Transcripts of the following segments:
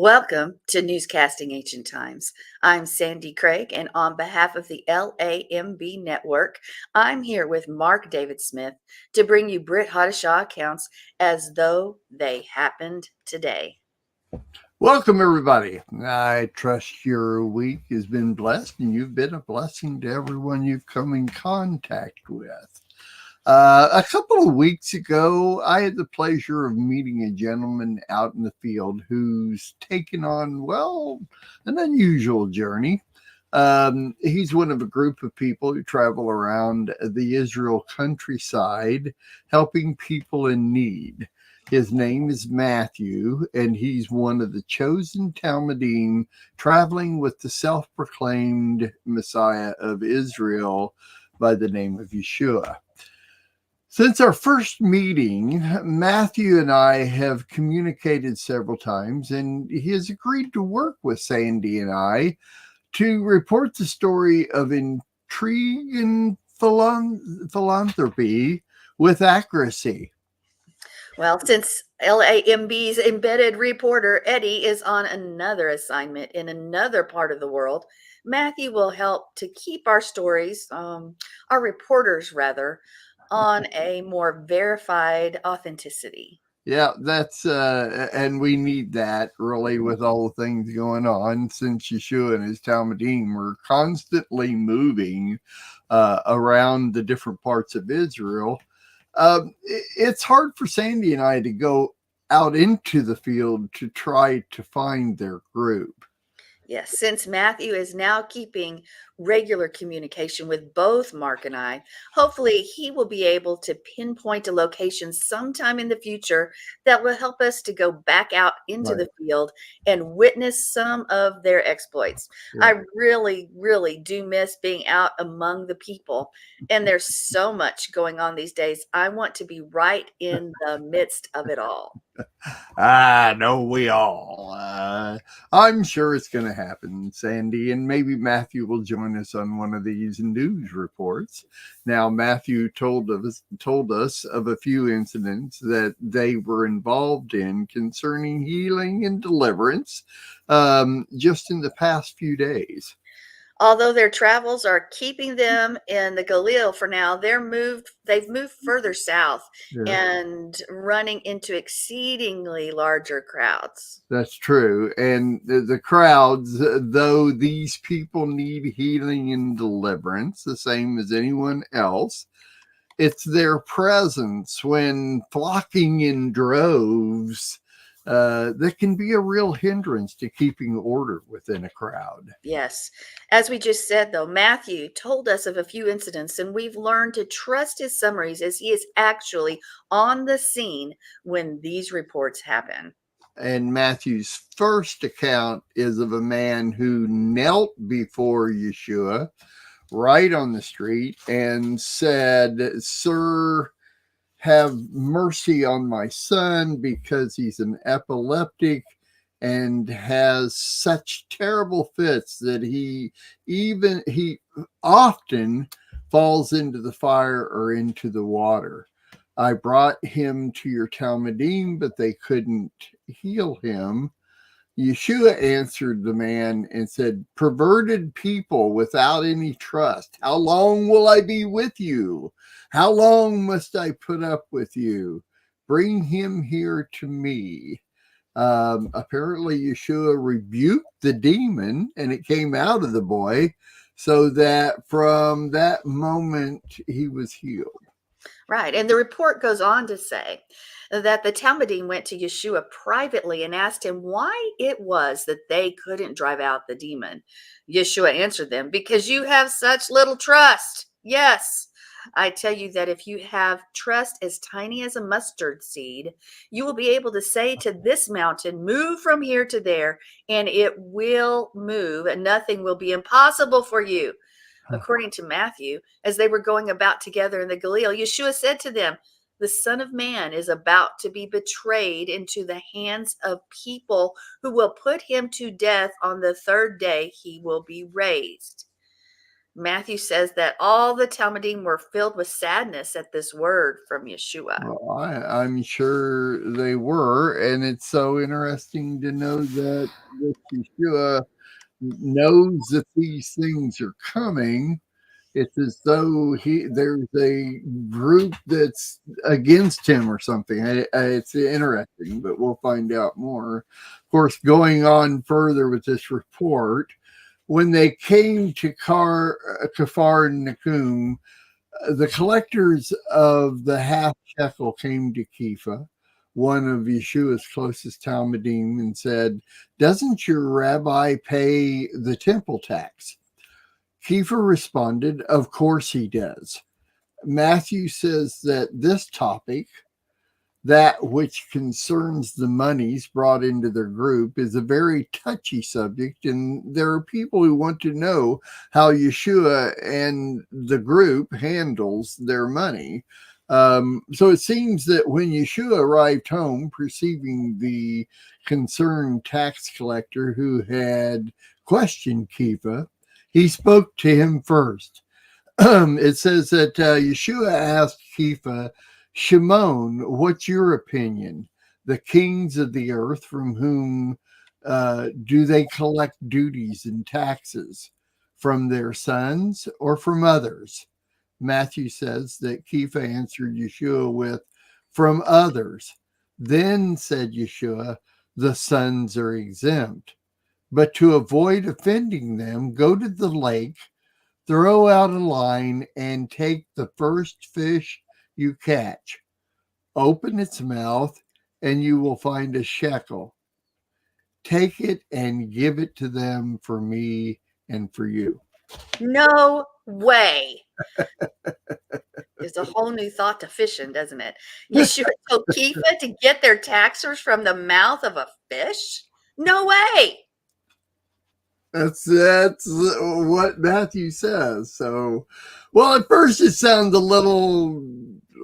Welcome to Newscasting Ancient Times. I'm Sandi Craig, and on behalf of the LAMB network, I'm here with Mark David Smith to bring you Brit Hadashaw accounts as though they happened today. Welcome, everybody. I trust your week has been blessed and you've been a blessing to everyone you've come in contact with. A couple of weeks ago, I had the pleasure of meeting a gentleman out in the field who's taken on, an unusual journey. He's one of a group of people who travel around the Israel countryside helping people in need. His name is Matthew, and he's one of the chosen Talmudim traveling with the self-proclaimed Messiah of Israel by the name of Yeshua. Since our first meeting, Matthew and I have communicated several times, and he has agreed to work with Sandi and I to report the story of intrigue and philanthropy with accuracy. Well, since LAMB's embedded reporter Eddie is on another assignment in another part of the world, Matthew will help to keep our stories, our reporters rather, on a more verified authenticity. Yeah, and we need that really with all the things going on since Yeshua and his Talmudim were constantly moving around the different parts of Israel. It's hard for Sandi and I to go out into the field to try to find their group. Yes, since Matthew is now keeping regular communication with both Mark and I, hopefully he will be able to pinpoint a location sometime in the future that will help us to go back out into the field and witness some of their exploits. Yeah. I really do miss being out among the people, and there's so much going on these days. I want to be right in the midst of it all. Know we all. I'm sure it's going to happen, Sandi, and maybe Matthew will join us on one of these news reports. Now, Matthew told us of a few incidents that they were involved in concerning healing and deliverance, just in the past few days. Although their travels are keeping them in the Galil for now, they've moved further south and running into exceedingly larger crowds. That's true. And the crowds, though these people need healing and deliverance, the same as anyone else, it's their presence when flocking in droves that can be a real hindrance to keeping order within a crowd. Yes. As we just said, though, Matthew told us of a few incidents, and we've learned to trust his summaries as he is actually on the scene when these reports happen. And Matthew's first account is of a man who knelt before Yeshua right on the street and said, "Sir, have mercy on my son because he's an epileptic and has such terrible fits that he often falls into the fire or into the water. I brought him to your Talmudim, but they couldn't heal him." Yeshua answered the man and said, "Perverted people without any trust, how long will I be with you? How long must I put up with you? Bring him here to me." Apparently, Yeshua rebuked the demon and it came out of the boy, so that from that moment he was healed. Right. And the report goes on to say that the Talmudim went to Yeshua privately and asked him why it was that they couldn't drive out the demon. Yeshua answered them, "Because you have such little trust." Yes. I tell you that if you have trust as tiny as a mustard seed, you will be able to say to this mountain, "Move from here to there," and it will move, and nothing will be impossible for you. According to Matthew, as they were going about together in the Galil, Yeshua said to them, "The Son of Man is about to be betrayed into the hands of people who will put him to death. On the third day, he will be raised." Matthew says that all the Talmudim were filled with sadness at this word from Yeshua. Well, I'm sure they were, and it's so interesting to know that Yeshua knows that these things are coming. It's as though there's a group that's against him or something. It's interesting, but we'll find out more. Of course, going on further with this report, when they came to Kafar Nakum, the collectors of the half shekel came to Kepha, one of Yeshua's closest Talmudim, and said, "Doesn't your rabbi pay the temple tax?" Kepha responded, "Of course he does." Matthew says that this topic, that which concerns the monies brought into their group, is a very touchy subject, and there are people who want to know how Yeshua and the group handles their money. So it seems that when Yeshua arrived home, perceiving the concerned tax collector who had questioned Kepha, he spoke to him first. It says that Yeshua asked Kepha, "Shimon, what's your opinion? The kings of the earth, from whom do they collect duties and taxes? From their sons or from others?" Matthew says that Kepha answered Yeshua with, "From others." Then said Yeshua, "The sons are exempt. But to avoid offending them, go to the lake, throw out a line, and take the first fish you catch. Open its mouth, and you will find a shekel. Take it and give it to them for me and for you." No way. It's a whole new thought to fishing, doesn't it? Yeshua told Kepha to get their taxers from the mouth of a fish? No way. That's what Matthew says. So, well, at first it sounds a little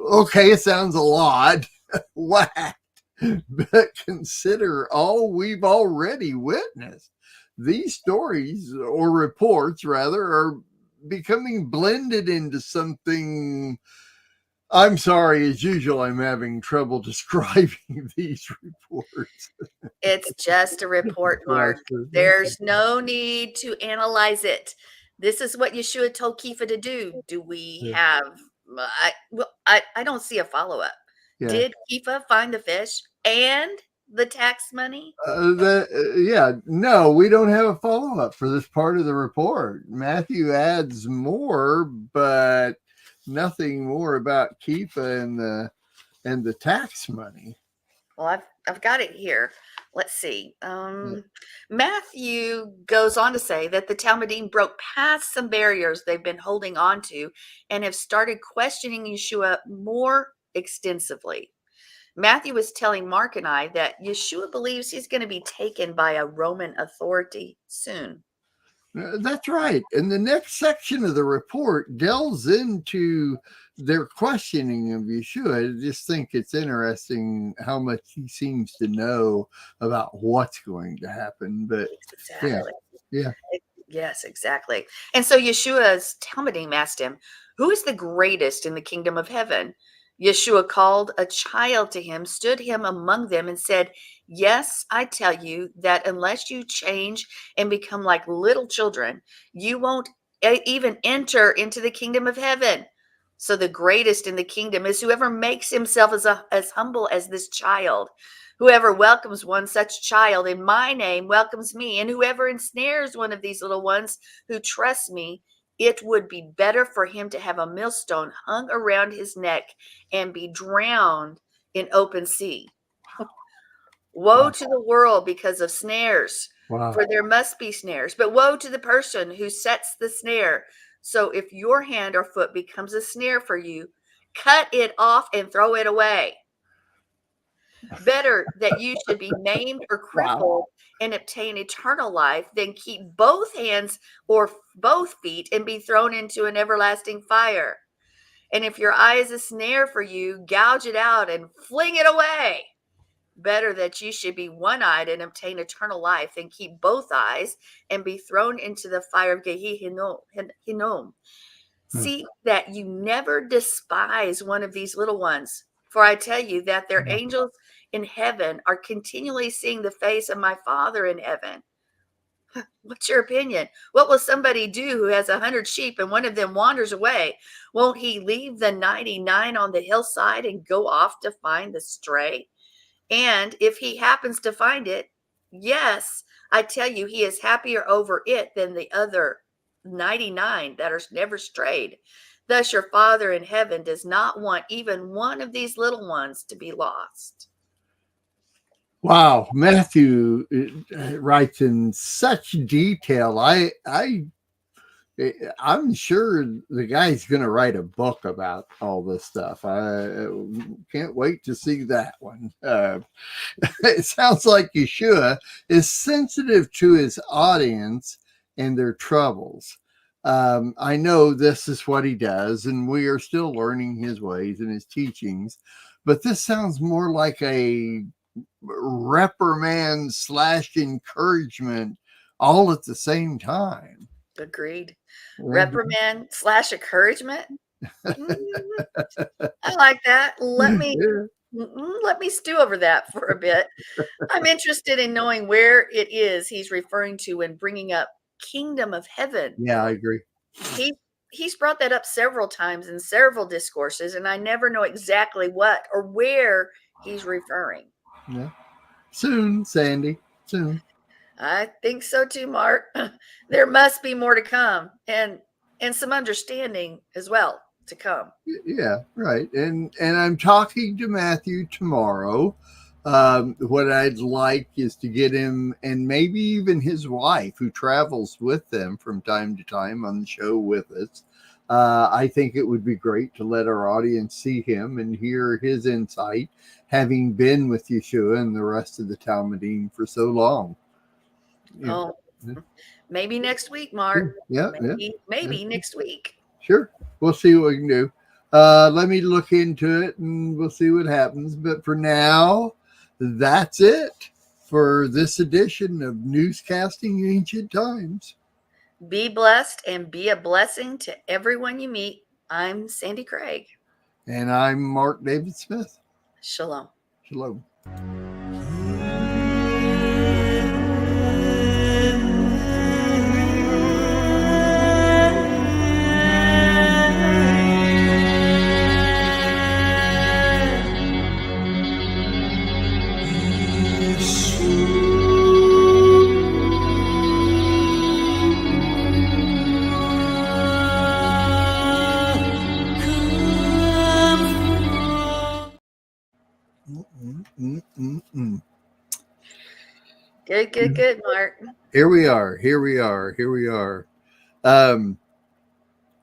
okay. It sounds a lot whacked, but consider all we've already witnessed. These stories, or reports rather, are becoming blended into something. I'm sorry, as usual, I'm having trouble describing these reports. It's just a report, Mark. There's no need to analyze it. This is what Yeshua told Kepha to do. Do we have, I don't see a follow up. Yeah. Did Kepha find the fish and the tax money? No, we don't have a follow up for this part of the report. Matthew adds more, but nothing more about Kepha and the tax money. Well, I've got it here. Let's see. Matthew goes on to say that the Talmudim broke past some barriers they've been holding on to and have started questioning Yeshua more extensively. Matthew was telling Mark and I that Yeshua believes he's going to be taken by a Roman authority soon. That's right. And the next section of the report delves into their questioning of Yeshua. I just think it's interesting how much he seems to know about what's going to happen. But exactly. Yeah. Yes, exactly. And so Yeshua's Talmudim asked him, "Who is the greatest in the kingdom of heaven?" Yeshua called a child to him, stood him among them, and said, "Yes, I tell you that unless you change and become like little children, you won't even enter into the kingdom of heaven. So the greatest in the kingdom is whoever makes himself as humble as this child. Whoever welcomes one such child in my name welcomes me, and whoever ensnares one of these little ones who trust me, it would be better for him to have a millstone hung around his neck and be drowned in open sea." Woe to the world because of snares, for there must be snares. But woe to the person who sets the snare. So if your hand or foot becomes a snare for you, cut it off and throw it away. Better that you should be maimed or crippled and obtain eternal life than keep both hands or both feet and be thrown into an everlasting fire. And if your eye is a snare for you, gouge it out and fling it away. Better that you should be one-eyed and obtain eternal life than keep both eyes and be thrown into the fire of Gehinnom. See that you never despise one of these little ones, for I tell you that their angels in heaven are continually seeing the face of my Father in heaven. What's your opinion? What will somebody do who has 100 sheep and one of them wanders away? Won't he leave the 99 on the hillside and go off to find the stray? And if he happens to find it, yes, I tell you, he is happier over it than the other 99 that are never strayed. Thus, your Father in heaven does not want even one of these little ones to be lost. Wow, Matthew writes in such detail. I'm sure the guy's going to write a book about all this stuff. I can't wait to see that one. It sounds like Yeshua is sensitive to his audience and their troubles. I know this is what he does, and we are still learning his ways and his teachings, but this sounds more like a reprimand / encouragement all at the same time. Agreed. Reprimand / encouragement. I like that. Let me stew over that for a bit. I'm interested in knowing where it is he's referring to when bringing up kingdom of heaven. Yeah, I agree. He's brought that up several times in several discourses, and I never know exactly what or where he's referring. Yeah. Soon, Sandi. Soon. I think so too, Mark. There must be more to come, and some understanding as well to come. Yeah, right. And I'm talking to Matthew tomorrow. What I'd like is to get him and maybe even his wife, who travels with them from time to time on the show with us. I think it would be great to let our audience see him and hear his insight, having been with Yeshua and the rest of the Talmudim for so long. Oh, maybe next week, Mark. Yeah, maybe next week. Sure. We'll see what we can do. Let me look into it and we'll see what happens. But for now, that's it for this edition of Newscasting Ancient Times. Be blessed and be a blessing to everyone you meet. I'm Sandi Craig. And I'm Mark David Smith. Shalom. Shalom. Good, Mark. Here we are.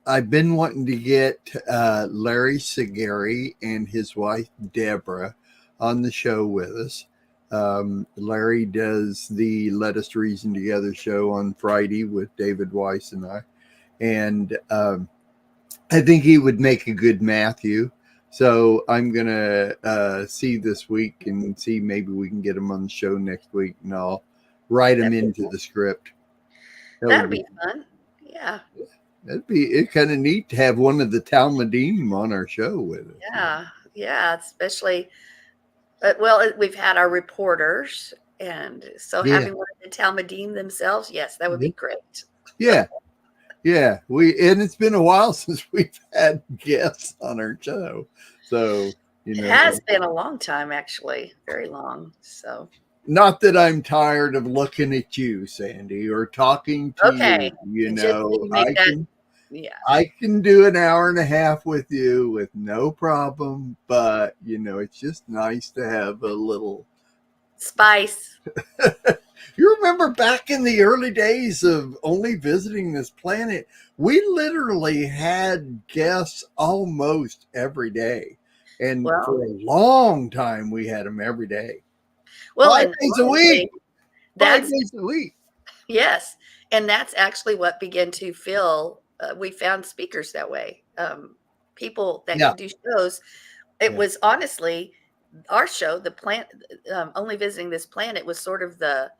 I've been wanting to get Larry Sagari and his wife, Deborah, on the show with us. Larry does the Let Us Reason Together show on Friday with David Weiss and I. And I think he would make a good Matthew. So I'm going to see this week and see maybe we can get him on the show next week, and I'll write him into the script. That'd be fun. Yeah. It's kind of neat to have one of the Talmudim on our show with us. Yeah, especially, we've had our reporters, and so having one of the Talmudim themselves, yes, that would be great. Yeah. And it's been a while since we've had guests on our show. So, it has been a long time, actually, very long. So, not that I'm tired of looking at you, Sandi, or talking to you. I can do an hour and a half with you with no problem, but it's just nice to have a little spice. You remember back in the early days of only visiting this planet, we literally had guests almost every day. And for a long time, we had them every day. Well, 5 days a week. 5 days a week. Yes. And that's actually what began to fill. We found speakers that way. People that could do shows. It was honestly our show, the planet, only visiting this planet, was sort of the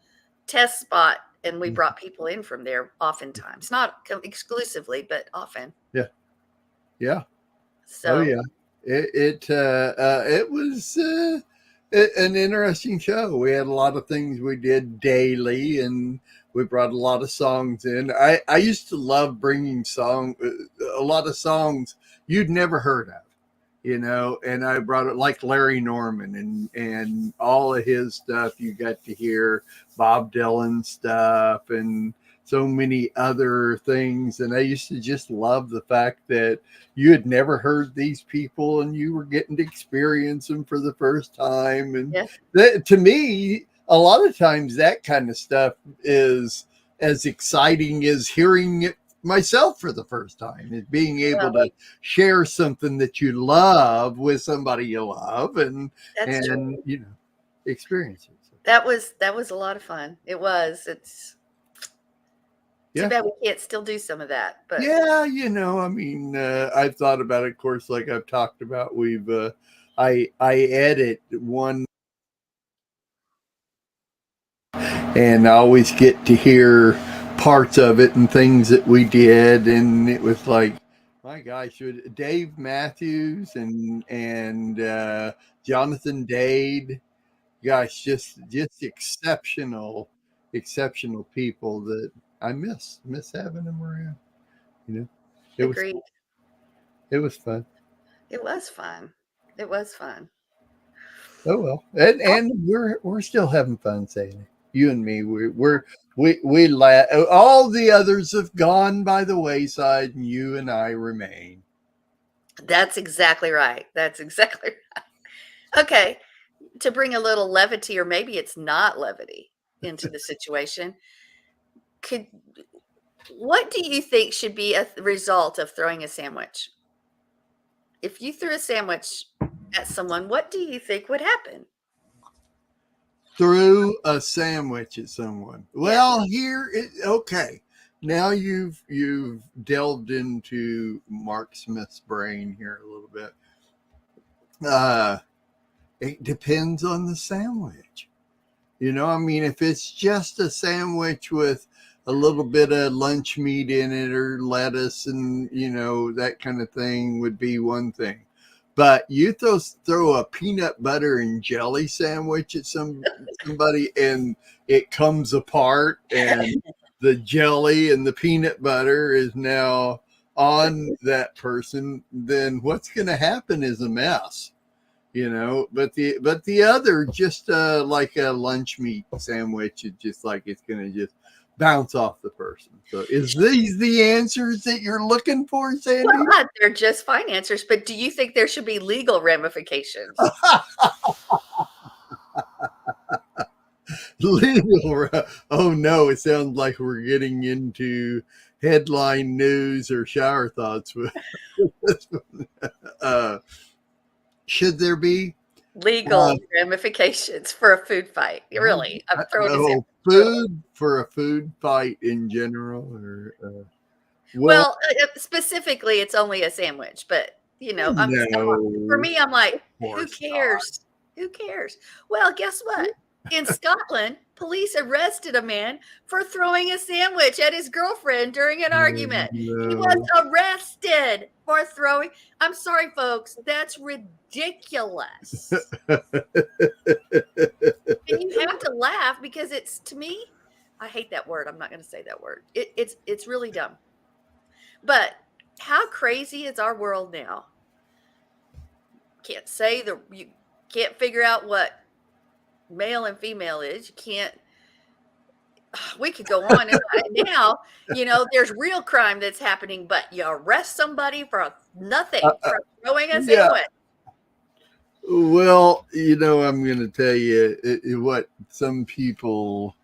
test spot, and we brought people in from there oftentimes, not exclusively, but often. Yeah. Yeah. Oh So yeah. It was an interesting show. We had a lot of things we did daily, and we brought a lot of songs in. I used to love bringing a lot of songs you'd never heard of, and I brought it like Larry Norman and all of his stuff. You got to hear Bob Dylan stuff and so many other things. And I used to just love the fact that you had never heard these people and you were getting to experience them for the first time. And yeah, that, to me, a lot of times that kind of stuff is as exciting as hearing it myself for the first time, is being able well, to share something that you love with somebody you love and that's true. experience it. That was a lot of fun. It was. It's too Yeah. bad we can't still do some of that, but Yeah, I mean, I've thought about it, of course, like I've talked about. I edit one, and I always get to hear parts of it and things that we did, and it was like, my gosh, Dave Matthews and Jonathan Dade, gosh, just exceptional people that I miss having them around. You know, it was agreed. it was fun. It was fun. It was fun. Oh well, and we're still having fun saying it. You and me, we laugh. All the others have gone by the wayside, and you and I remain. That's exactly right. That's exactly right. Okay, to bring a little levity, or maybe it's not levity, into the situation, could what do you think should be a result of throwing a sandwich? If you threw a sandwich at someone, what do you think would happen? Threw a sandwich at someone. Yeah. Well, okay. Now you've delved into Mark Smith's brain here a little bit. Uh, it depends on the sandwich. I mean, if it's just a sandwich with a little bit of lunch meat in it or lettuce and, that kind of thing would be one thing. But you throw a peanut butter and jelly sandwich at somebody and it comes apart and the jelly and the peanut butter is now on that person, then what's going to happen is a mess. But the other, just like a lunch meat sandwich, is just like it's going to just bounce off the person. So is these the answers that you're looking for, Sandy? Well, they're just fine answers, but do you think there should be legal ramifications? Legal. Oh no, it sounds like we're getting into headline news or shower thoughts. uh, should there be Legal ramifications for a food fight. Really, I'm throwing a sandwich. food for a food fight in general, or well, Well, specifically, it's only a sandwich, but for no, me, I'm of like, who course not. cares? Who cares? Well, guess what? In Scotland, police arrested a man for throwing a sandwich at his girlfriend during an argument. He was No. arrested for throwing. I'm sorry, folks. That's ridiculous. And you have to laugh because it's, to me, I hate that word. I'm not going to say that word. It's really dumb. But how crazy is our world now? You can't figure out what male and female is. You can't. We could go on and now. There's real crime that's happening, but you arrest somebody for nothing, for throwing a Yeah. sandwich. Well, I'm going to tell you what some people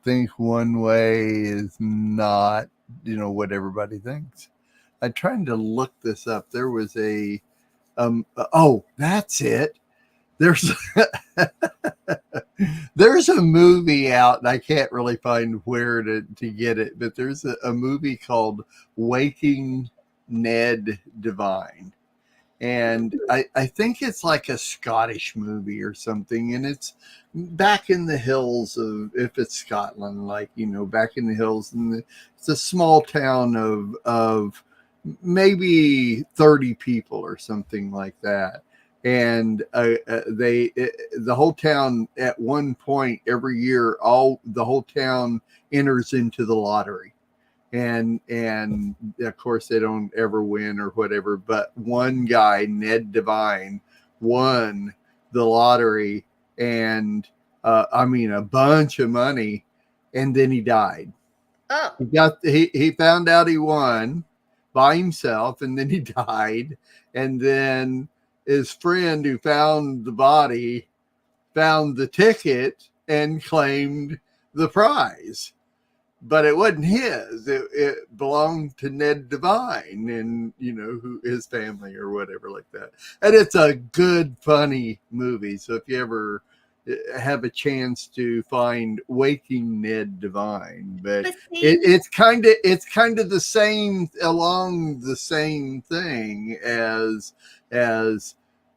think one way is not, what everybody thinks. I'm trying to look this up. There was oh, that's it. There's there's a movie out, and I can't really find where to get it, but there's a movie called Waking Ned Divine. And I think it's like a Scottish movie or something, and it's back in the hills of, if it's Scotland, like, back in the hills, and it's a small town of maybe 30 people or something like that. And the whole town at one point every year, the whole town enters into the lottery, and of course they don't ever win or whatever, but one guy, Ned Devine, won the lottery, and I mean a bunch of money, and then he died. Oh, He found out he won by himself, and then he died. And then his friend who found the body found the ticket and claimed the prize, but it wasn't his. It belonged to Ned Devine, and who, his family or whatever like that. And it's a good, funny movie. So if you ever have a chance to find Waking Ned Devine, but but see, it's kind of the same, along the same thing as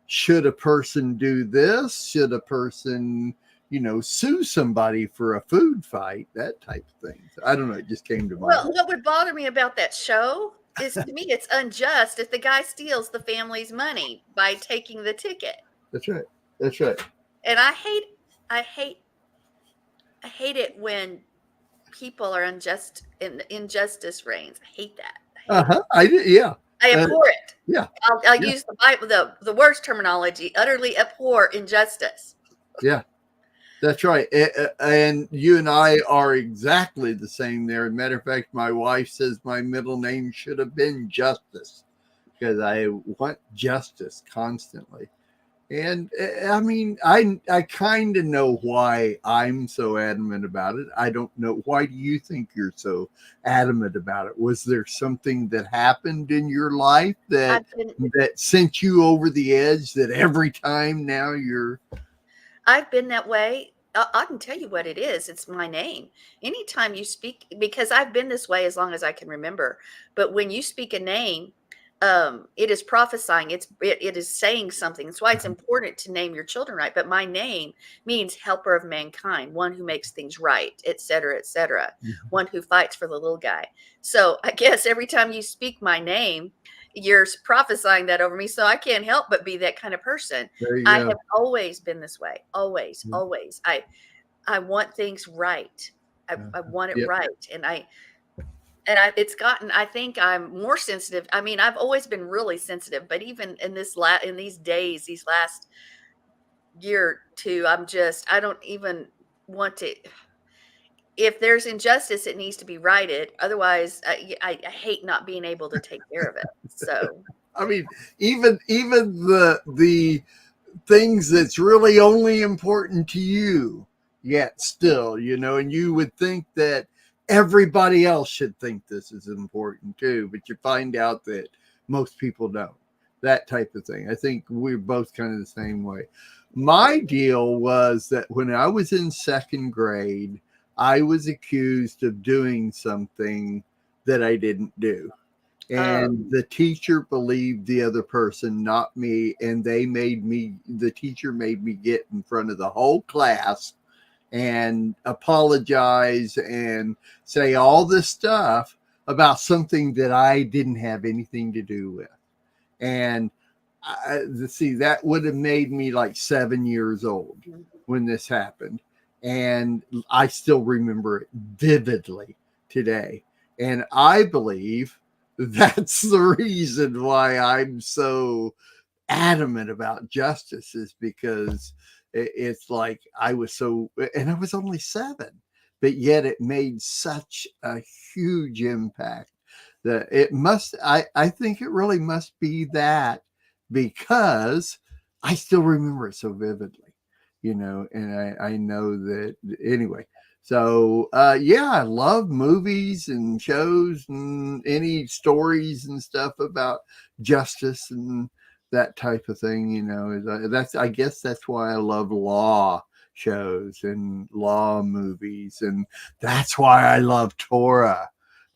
should a person do this? Should a person sue somebody for a food fight, that type of thing. So I don't know. It just came to well, mind. what would bother me about that show is, to me, it's unjust if the guy steals the family's money by taking the ticket. That's right. That's right. And I hate it when people are unjust and injustice reigns. I hate that. I did. Yeah. I abhor it. Yeah. I'll Yeah. use the Bible, the worst terminology, utterly abhor injustice. Yeah. That's right. And you and I are exactly the same there. As a matter of fact, my wife says my middle name should have been Justice, because I want justice constantly. And I mean, I kind of know why I'm so adamant about it. I don't know. Why do you think you're so adamant about it? Was there something that happened in your life that sent you over the edge, that every time now I've been that way. I can tell you what it is. It's my name. Anytime you speak, because I've been this way as long as I can remember. But when you speak a name, it is prophesying. It is saying something. That's why it's important to name your children right. But my name means helper of mankind, one who makes things right, et cetera, one who fights for the little guy. So I guess every time you speak my name, you're prophesying that over me. So I can't help but be that kind of person. there you I go. have always been this way. Always, Mhm. always. I want things right. I want it Yep. right. It's gotten, I think I'm more sensitive. I mean, I've always been really sensitive, but even in in these days, these last year or two, I don't even want to. If there's injustice, it needs to be righted. Otherwise, I hate not being able to take care of it. So I mean, even the things that's really only important to you, yet still, and you would think that everybody else should think this is important too, but you find out that most people don't. That type of thing. I think we're both kind of the same way. My deal was that when I was in second grade, I was accused of doing something that I didn't do, and the teacher believed the other person, not me, and the teacher made me get in front of the whole class and apologize and say all this stuff about something that I didn't have anything to do with. And see, that would have made me like 7 years old when this happened, and I still remember it vividly today. And I believe that's the reason why I'm so adamant about justice, is because it's like I was so, and I was only 7, but yet it made such a huge impact that it must, I think it really must be that, because I still remember it so vividly, and I know that anyway. So yeah, I love movies and shows and any stories and stuff about justice and that type of thing. That's, I guess that's why I love law shows and law movies, and that's why I love Torah,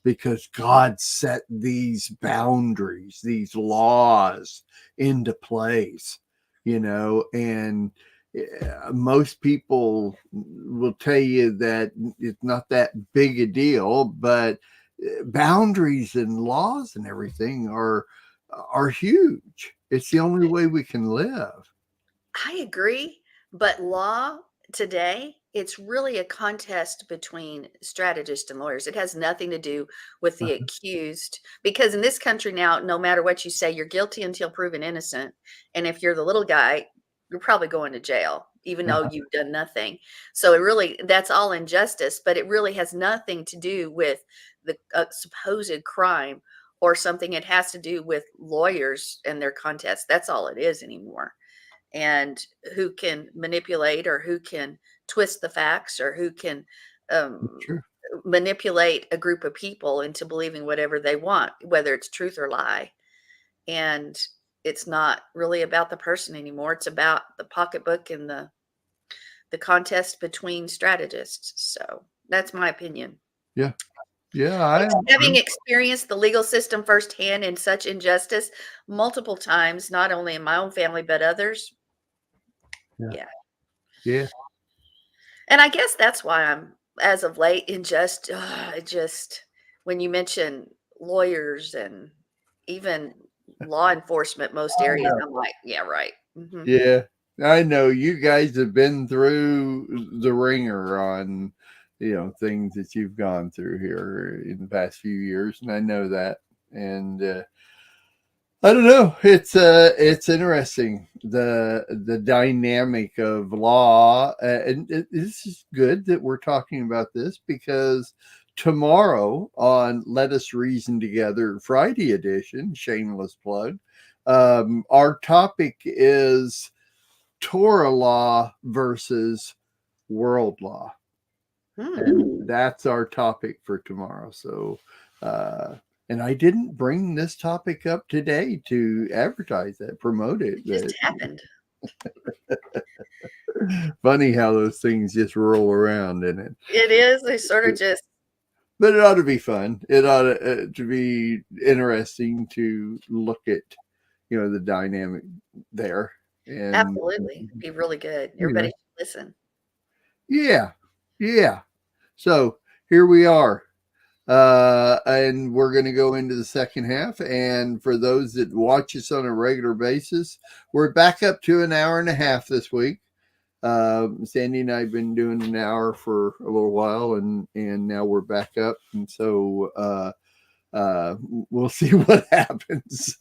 because God set these boundaries, these laws into place, and most people will tell you that it's not that big a deal, but boundaries and laws and everything are huge. It's the only way we can live. I agree, but law today, it's really a contest between strategists and lawyers. It has nothing to do with the accused, because in this country now, no matter what you say, you're guilty until proven innocent. And if you're the little guy, you're probably going to jail, even though you've done nothing. So it really, that's all injustice, but it really has nothing to do with the supposed crime or something. It has to do with lawyers and their contests. That's all it is anymore, and who can manipulate or who can twist the facts or who can um, True. manipulate a group of people into believing whatever they want, whether it's truth or lie. And it's not really about the person anymore. It's about the pocketbook and the contest between strategists. So that's my opinion. Yeah. Yeah. I Having experienced the legal system firsthand in such injustice multiple times, not only in my own family, but others. Yeah. Yeah. Yeah. And I guess that's why I'm, as of late, in just when you mention lawyers and even law enforcement, most areas, I'm like, yeah, right. Yeah, I know you guys have been through the ringer on, things that you've gone through here in the past few years, and I know that. And I don't know. It's interesting, the dynamic of law, and this is good that we're talking about this, because tomorrow on Let Us Reason Together Friday edition, shameless plug, our topic is Torah law versus world law. And that's our topic for tomorrow. So, and I didn't bring this topic up today to advertise that, promote it. It just happened. Funny how those things just roll around in it. It is. They sort of just. But it ought to be fun. It ought to be interesting to look at, the dynamic there. And Absolutely. It'd be really good. Everybody should listen. Yeah. Yeah. So here we are. And we're going to go into the second half. And for those that watch us on a regular basis, we're back up to an hour and a half this week. Sandi and I have been doing an hour for a little while, and now we're back up. And so we'll see what happens.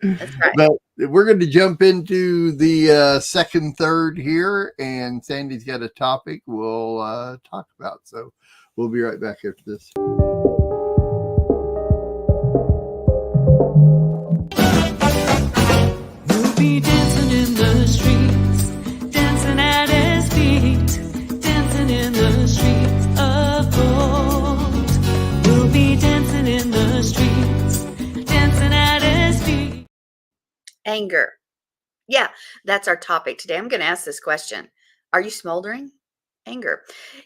That's right. But we're going to jump into the second third here, and Sandi's got a topic we'll talk about. So we'll be right back after this. We'll be dancing in the streets, dancing at his feet, dancing in the streets of gold. We'll be dancing in the streets, dancing at his feet. Anger. Yeah, that's our topic today. I'm going to ask this question. Are you smoldering? Anger.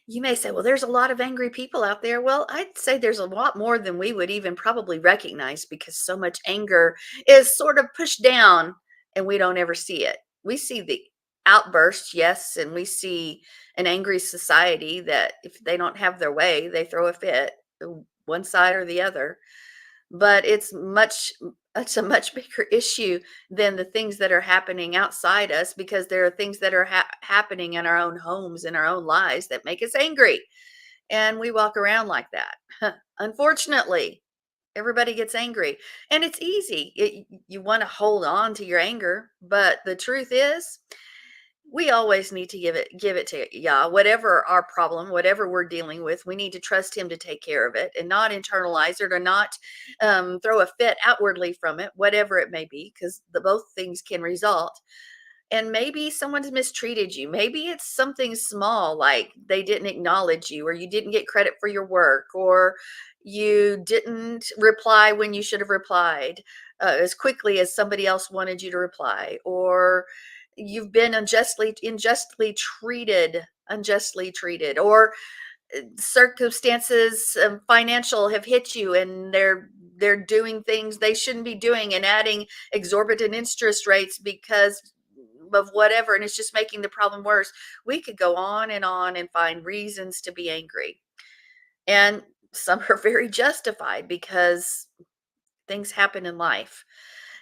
You may say, well, there's a lot of angry people out there. Well, I'd say there's a lot more than we would even probably recognize, because so much anger is sort of pushed down and we don't ever see it. We see the outbursts, yes, and we see an angry society that if they don't have their way, they throw a fit, one side or the other. But it's a much bigger issue than the things that are happening outside us, because there are things that are happening in our own homes, in our own lives, that make us angry. And we walk around like that. Unfortunately, everybody gets angry, and it's easy. You want to hold on to your anger, but the truth is, we always need to give it to Yah. Whatever our problem, whatever we're dealing with, we need to trust Him to take care of it, and not internalize it, or not throw a fit outwardly from it, whatever it may be, because both things can result. And maybe someone's mistreated you. Maybe it's something small, like they didn't acknowledge you, or you didn't get credit for your work, or you didn't reply when you should have replied as quickly as somebody else wanted you to reply, or you've been unjustly treated, or circumstances, financial, have hit you, and they're doing things they shouldn't be doing and adding exorbitant interest rates because of whatever, and it's just making the problem worse. We could go on and find reasons to be angry, and some are very justified because things happen in life.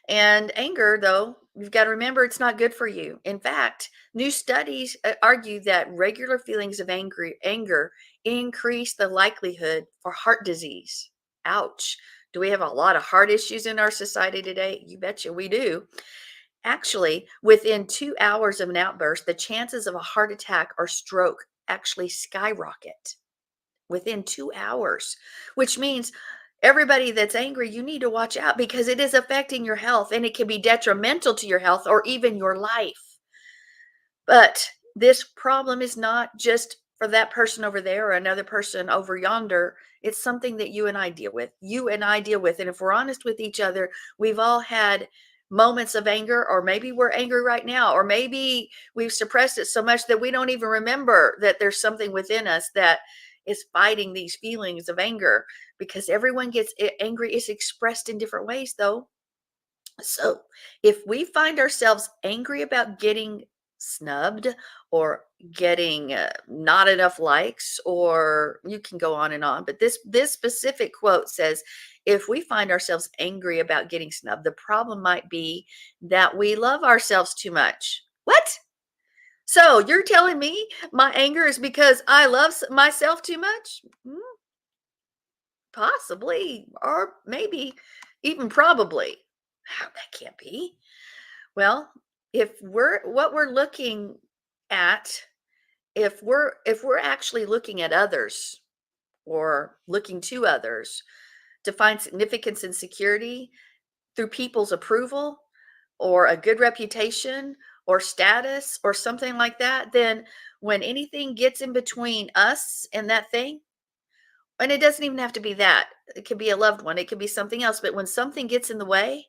And anger, though, you've got to remember it's not good for you. In fact, new studies argue that regular feelings of anger increase the likelihood for heart disease. Ouch. Do we have a lot of heart issues in our society today? You betcha we do. Actually, within 2 hours of an outburst, the chances of a heart attack or stroke actually skyrocket within 2 hours, which means everybody that's angry, you need to watch out because it is affecting your health and it can be detrimental to your health or even your life. But this problem is not just for that person over there or another person over yonder. It's something that you and I deal with. You and I deal with. And if we're honest with each other, we've all had moments of anger, or maybe we're angry right now, or maybe we've suppressed it so much that we don't even remember that there's something within us that is fighting these feelings of anger, because everyone gets angry. Is expressed in different ways, though. So if we find ourselves angry about getting snubbed or getting not enough likes, or you can go on and on, but this specific quote says, if we find ourselves angry about getting snubbed, the problem might be that we love ourselves too much. What? So you're telling me my anger is because I love myself too much? Possibly, or maybe even probably. That can't be. Well, if we're looking at, if we're actually looking at others or looking to others to find significance and security through people's approval or a good reputation or status or something like that, then when anything gets in between us and that thing, and it doesn't even have to be that, it could be a loved one, it could be something else, but when something gets in the way,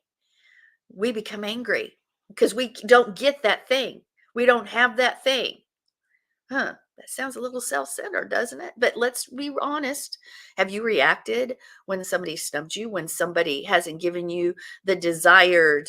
we become angry because we don't get that thing. We don't have that thing. That sounds a little self-centered, doesn't it? But let's be honest. Have you reacted when somebody snubbed you, when somebody hasn't given you the desired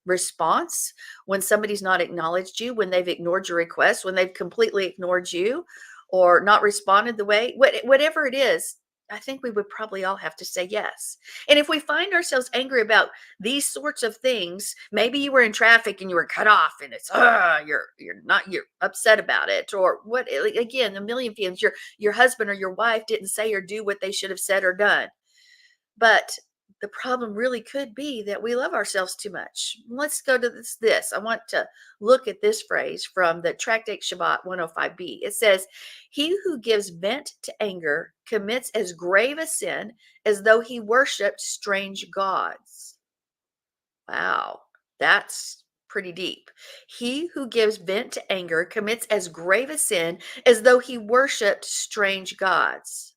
response, when somebody's not acknowledged you, when they've ignored your request, when they've completely ignored you or not responded the way, whatever it is? I think we would probably all have to say yes. And if we find ourselves angry about these sorts of things, maybe you were in traffic and you were cut off and it's you're upset about it, or what, again, a million feelings. Your husband or your wife didn't say or do what they should have said or done. But the problem really could be that we love ourselves too much. Let's go to this. I want to look at this phrase from the Tractate Shabbat 105b. It says, he who gives vent to anger commits as grave a sin as though he worshiped strange gods. Wow, that's pretty deep. He who gives vent to anger commits as grave a sin as though he worshiped strange gods.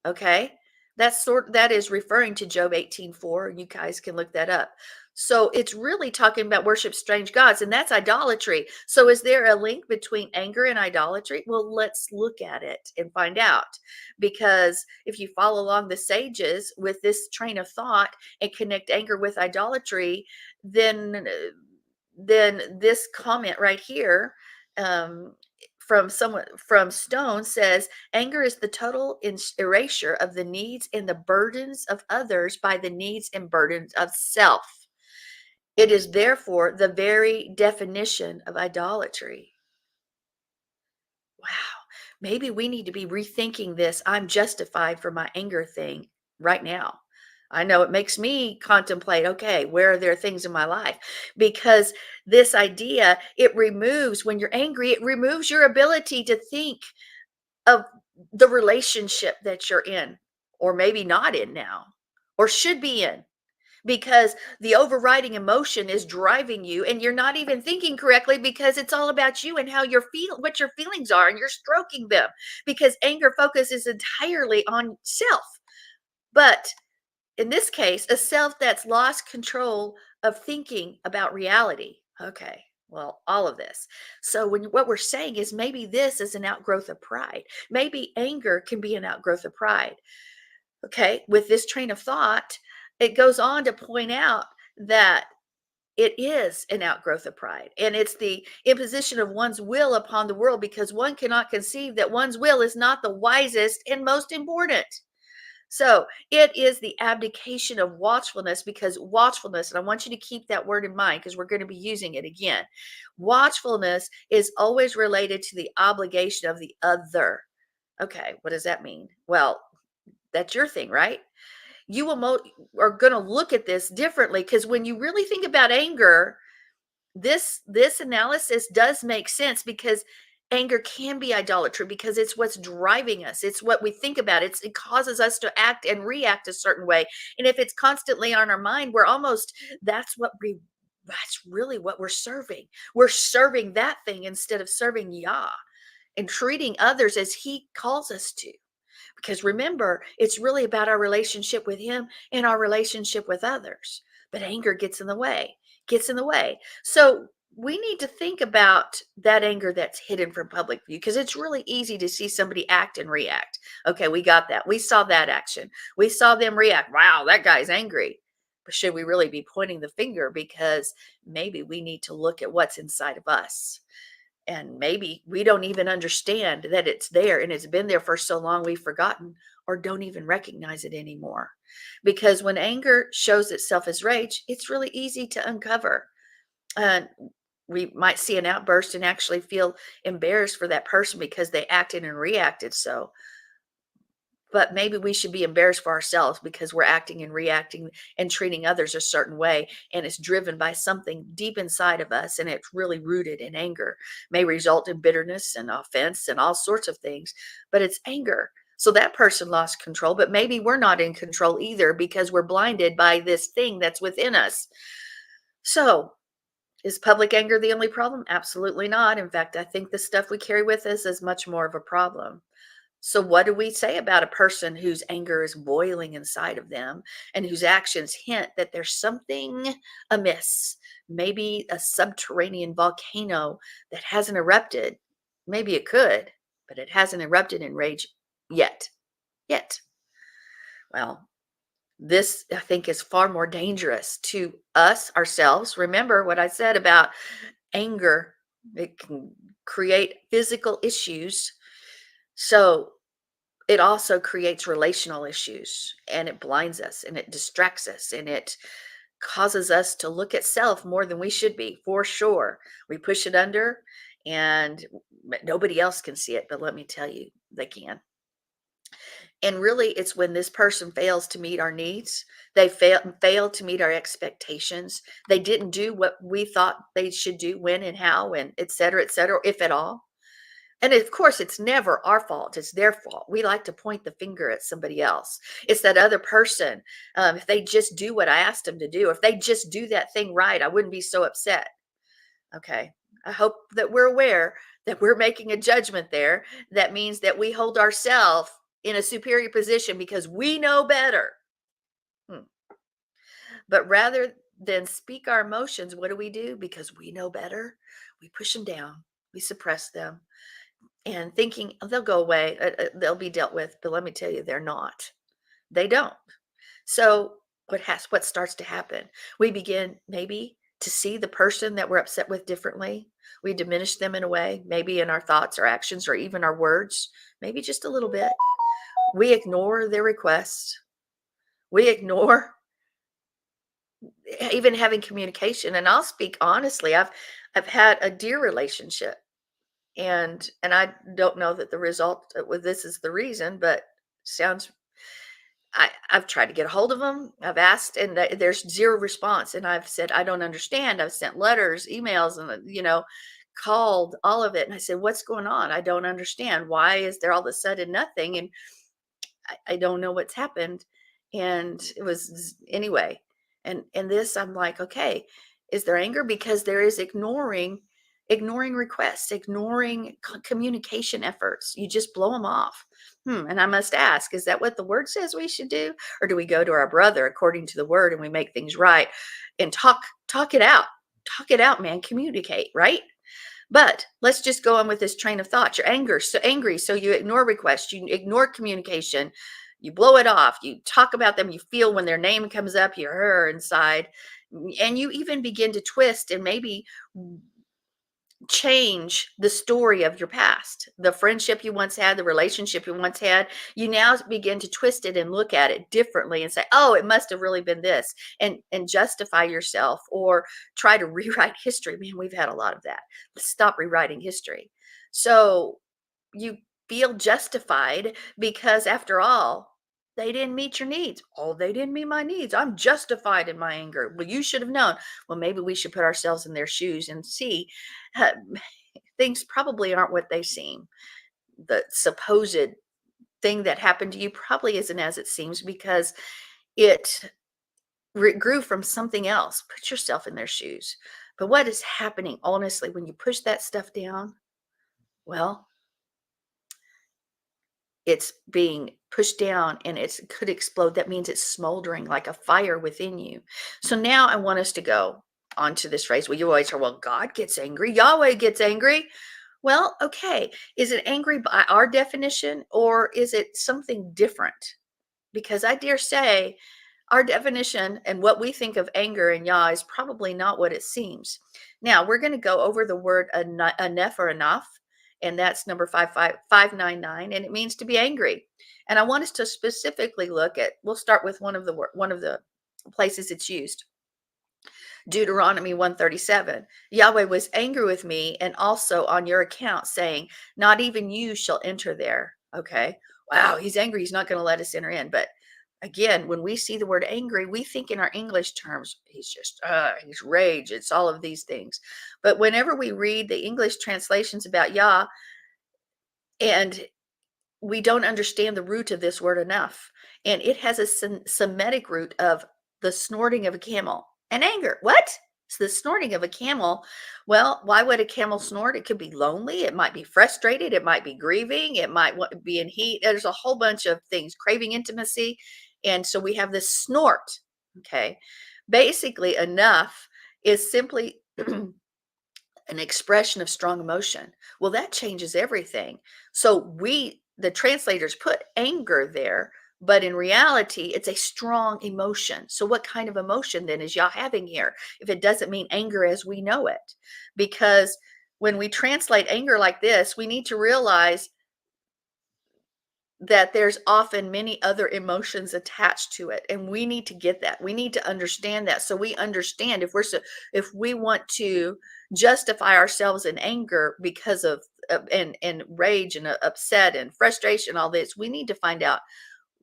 Okay, that is referring to Job 18:4. You guys can look that up. So it's really talking about worship strange gods, and that's idolatry. So is there a link between anger and idolatry? Well, let's look at it and find out. Because if you follow along the sages with this train of thought and connect anger with idolatry, then this comment right here, from Stone, says anger is the total erasure of the needs and the burdens of others by the needs and burdens of self. It is therefore the very definition of idolatry. Wow. Maybe we need to be rethinking this I'm justified for my anger thing right now. I know it makes me contemplate, okay, where are there things in my life? Because this idea, it removes, when you're angry, it removes your ability to think of the relationship that you're in, or maybe not in now, or should be in, because the overriding emotion is driving you and you're not even thinking correctly because it's all about you and how what your feelings are, and you're stroking them because anger focuses entirely on self. But in this case, a self that's lost control of thinking about reality. Okay, Well, all of this. So what we're saying is maybe this is an outgrowth of pride. Maybe anger can be an outgrowth of pride. Okay, with this train of thought, it goes on to point out that it is an outgrowth of pride, and it's the imposition of one's will upon the world because one cannot conceive that one's will is not the wisest and most important. So it is the abdication of watchfulness, because watchfulness, and I want you to keep that word in mind because we're going to be using it again. Watchfulness is always related to the obligation of the other. Okay, what does that mean? Well, that's your thing, right? You are going to look at this differently, because when you really think about anger, this analysis does make sense, because anger can be idolatry, because it's what's driving us. It's what we think about. It causes us to act and react a certain way. And if it's constantly on our mind, that's really what we're serving. We're serving that thing instead of serving Yah and treating others as he calls us to. Because remember, it's really about our relationship with him and our relationship with others. But anger gets in the way. So we need to think about that anger that's hidden from public view, because it's really easy to see somebody act and react. Okay, we got that. We saw that action. We saw them react. Wow, that guy's angry. But should we really be pointing the finger? Because maybe we need to look at what's inside of us. And maybe we don't even understand that it's there, and it's been there for so long we've forgotten or don't even recognize it anymore. Because when anger shows itself as rage, it's really easy to uncover. We might see an outburst and actually feel embarrassed for that person because they acted and reacted so. But maybe we should be embarrassed for ourselves because we're acting and reacting and treating others a certain way, and it's driven by something deep inside of us, and it's really rooted in anger. May result in bitterness and offense and all sorts of things, but it's anger. So that person lost control, but maybe we're not in control either, because we're blinded by this thing that's within us. So is public anger the only problem? Absolutely not. In fact, I think the stuff we carry with us is much more of a problem. So what do we say about a person whose anger is boiling inside of them and whose actions hint that there's something amiss? Maybe a subterranean volcano that hasn't erupted. Maybe it could, but it hasn't erupted in rage yet. Well, this, I think, is far more dangerous to us ourselves. Remember what I said about anger. It can create physical issues. So it also creates relational issues, and it blinds us and it distracts us, and it causes us to look at self more than we should be, for sure. We push it under, and nobody else can see it, but let me tell you, they can. And really, it's when this person fails to meet our needs. They fail to meet our expectations. They didn't do what we thought they should do, when and how, and et cetera, if at all. And of course, it's never our fault. It's their fault. We like to point the finger at somebody else. It's that other person. If they just do what I asked them to do, if they just do that thing right, I wouldn't be so upset. Okay. I hope that we're aware that we're making a judgment there. That means that we hold ourselves in a superior position because we know better. But rather than speak our emotions, what do? Because we know better, we push them down. We suppress them. And thinking, oh, they'll go away, they'll be dealt with. But let me tell you, they're not. They don't. So what starts to happen? We begin maybe to see the person that we're upset with differently. We diminish them in a way, maybe in our thoughts or actions or even our words, maybe just a little bit. We ignore their requests. We ignore even having communication. And I'll speak honestly, I've had a dear relationship. And I don't know that the result with this is the reason, but I've tried to get a hold of them. I've asked, and there's zero response. And I've said, I don't understand. I've sent letters, emails, and, called, all of it. And I said, what's going on? I don't understand. Why is there all of a sudden nothing? And I don't know what's happened. And it was anyway. And this, I'm like, okay, is there anger? Because there is ignoring requests, ignoring communication efforts. You just blow them off. And I must ask, is that what the word says we should do? Or do we go to our brother according to the word and we make things right and talk it out? talk it out, man, communicate, right? But let's just go on with this train of thought. You're angry, so you ignore requests, you ignore communication, you blow it off, you talk about them, you feel when their name comes up, you're inside, and you even begin to twist and maybe change the story of your past, the friendship you once had, the relationship you once had. You now begin to twist it and look at it differently and say, oh, it must have really been this, and justify yourself or try to rewrite history. Man, we've had a lot of that. Let's stop rewriting history. So you feel justified because, after all, they didn't meet your needs. Oh, they didn't meet my needs. I'm justified in my anger. Well, you should have known. Well, maybe we should put ourselves in their shoes and see uh, things probably aren't what they seem. The supposed thing that happened to you probably isn't as it seems, because it grew from something else. Put yourself in their shoes. But what is happening, honestly, when you push that stuff down? Well, it's being pushed down and it could explode. That means it's smoldering like a fire within you. So now I want us to go on to this phrase. Well, you always hear, well, God gets angry, Yahweh gets angry. Well, okay. Is it angry by our definition, or is it something different? Because I dare say our definition and what we think of anger and Yah is probably not what it seems. Now, we're going to go over the word anef or enough, and that's number 55599, and it means to be angry. And I want us to specifically look at, we'll start with one of the places it's used. Deuteronomy 137. Yahweh was angry with me and also on your account, saying, not even you shall enter there. Okay. Wow, he's angry. He's not going to let us enter in. But again, when we see the word angry, we think in our English terms, he's rage. It's all of these things. But whenever we read the English translations about Yah, and we don't understand the root of this word enough, and it has a Semitic root of the snorting of a camel and anger. What? It's the snorting of a camel. Well, why would a camel snort? It could be lonely. It might be frustrated. It might be grieving. It might be in heat. There's a whole bunch of things, craving intimacy. And so we have this snort. Okay. Basically, enough is simply an expression of strong emotion. Well, that changes everything. So the translators put anger there, but in reality, it's a strong emotion. So what kind of emotion then is Yah having here, if it doesn't mean anger as we know it? Because when we translate anger like this, we need to realize that there's often many other emotions attached to it, and we need to get that. We need to understand that, so we understand if we want to justify ourselves in anger because of and rage and upset and frustration, all this, we need to find out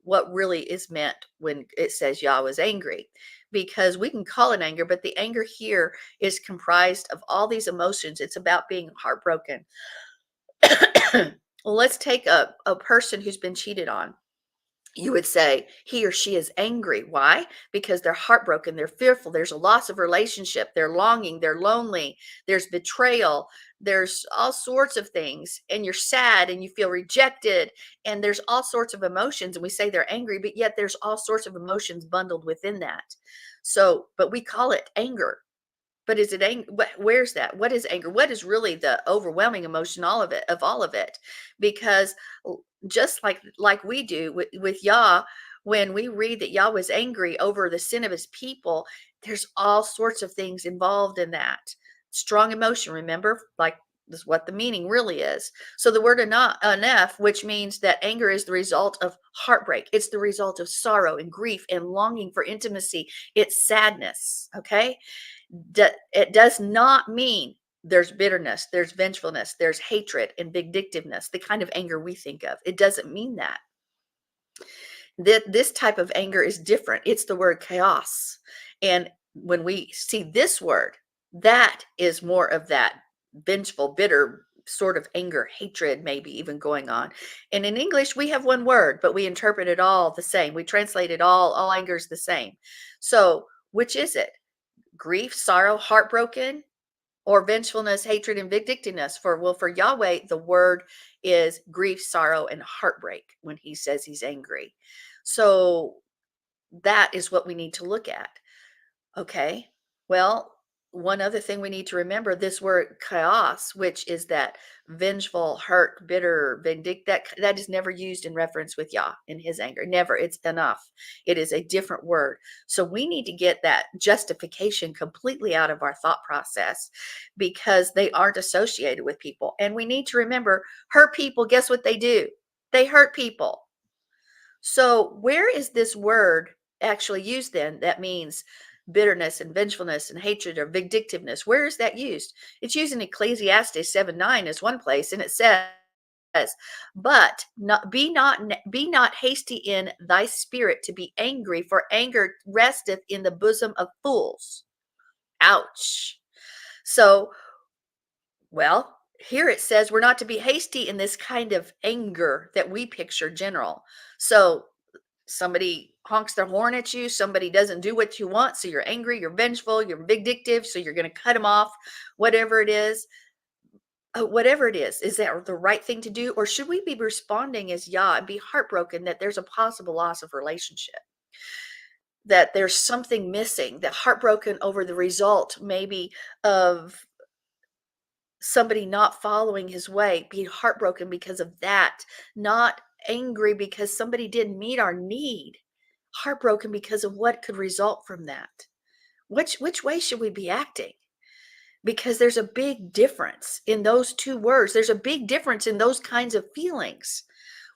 what really is meant when it says Yah was angry, because we can call it anger, but the anger here is comprised of all these emotions. It's about being heartbroken. Well, let's take a person who's been cheated on. You would say he or she is angry. Why? Because they're heartbroken, they're fearful, there's a loss of relationship, they're longing, they're lonely, there's betrayal, there's all sorts of things, and you're sad and you feel rejected, and there's all sorts of emotions, and we say they're angry, but yet there's all sorts of emotions bundled within that. So, but we call it anger. But is it anger? Where's that? What is anger? What is really the overwhelming emotion, all of it? Because just like we do with Yah, when we read that Yah was angry over the sin of his people, there's all sorts of things involved in that. Strong emotion, remember, like this is what the meaning really is. So the word anef, which means that anger is the result of heartbreak. It's the result of sorrow and grief and longing for intimacy. It's sadness, okay? It does not mean there's bitterness, there's vengefulness, there's hatred and vindictiveness, the kind of anger we think of. It doesn't mean that. This type of anger is different. It's the word chaos. And when we see this word, that is more of that vengeful, bitter sort of anger, hatred, maybe even going on. And in English, we have one word, but we interpret it all the same. We translate it all anger is the same. So which is it? Grief, sorrow, heartbroken, or vengefulness, hatred, and vindictiveness? For Yahweh, the word is grief, sorrow, and heartbreak when he says he's angry. So that is what we need to look at. Okay, well, one other thing we need to remember, this word chaos, which is that vengeful, hurt, bitter, vindictive, that is never used in reference with Yah in his anger. Never. It's enough. It is a different word. So we need to get that justification completely out of our thought process, because they aren't associated with people. And we need to remember, hurt people, guess what they do? They hurt people. So where is this word actually used then? That means bitterness and vengefulness and hatred or vindictiveness. Where is that used? It's used in Ecclesiastes 7:9 as one place, and it says, but be not hasty in thy spirit to be angry, for anger resteth in the bosom of fools. Ouch. So, well, here it says we're not to be hasty in this kind of anger that we picture general. So somebody honks their horn at you, somebody doesn't do what you want, so you're angry, you're vengeful, you're vindictive, so you're going to cut them off, whatever it is. Is that the right thing to do? Or should we be responding as Yah and be heartbroken that there's a possible loss of relationship, that there's something missing, that heartbroken over the result maybe of somebody not following his way, being heartbroken because of that, not angry because somebody didn't meet our need, heartbroken because of what could result from that. Which way should we be acting? Because there's a big difference in those two words. There's a big difference in those kinds of feelings.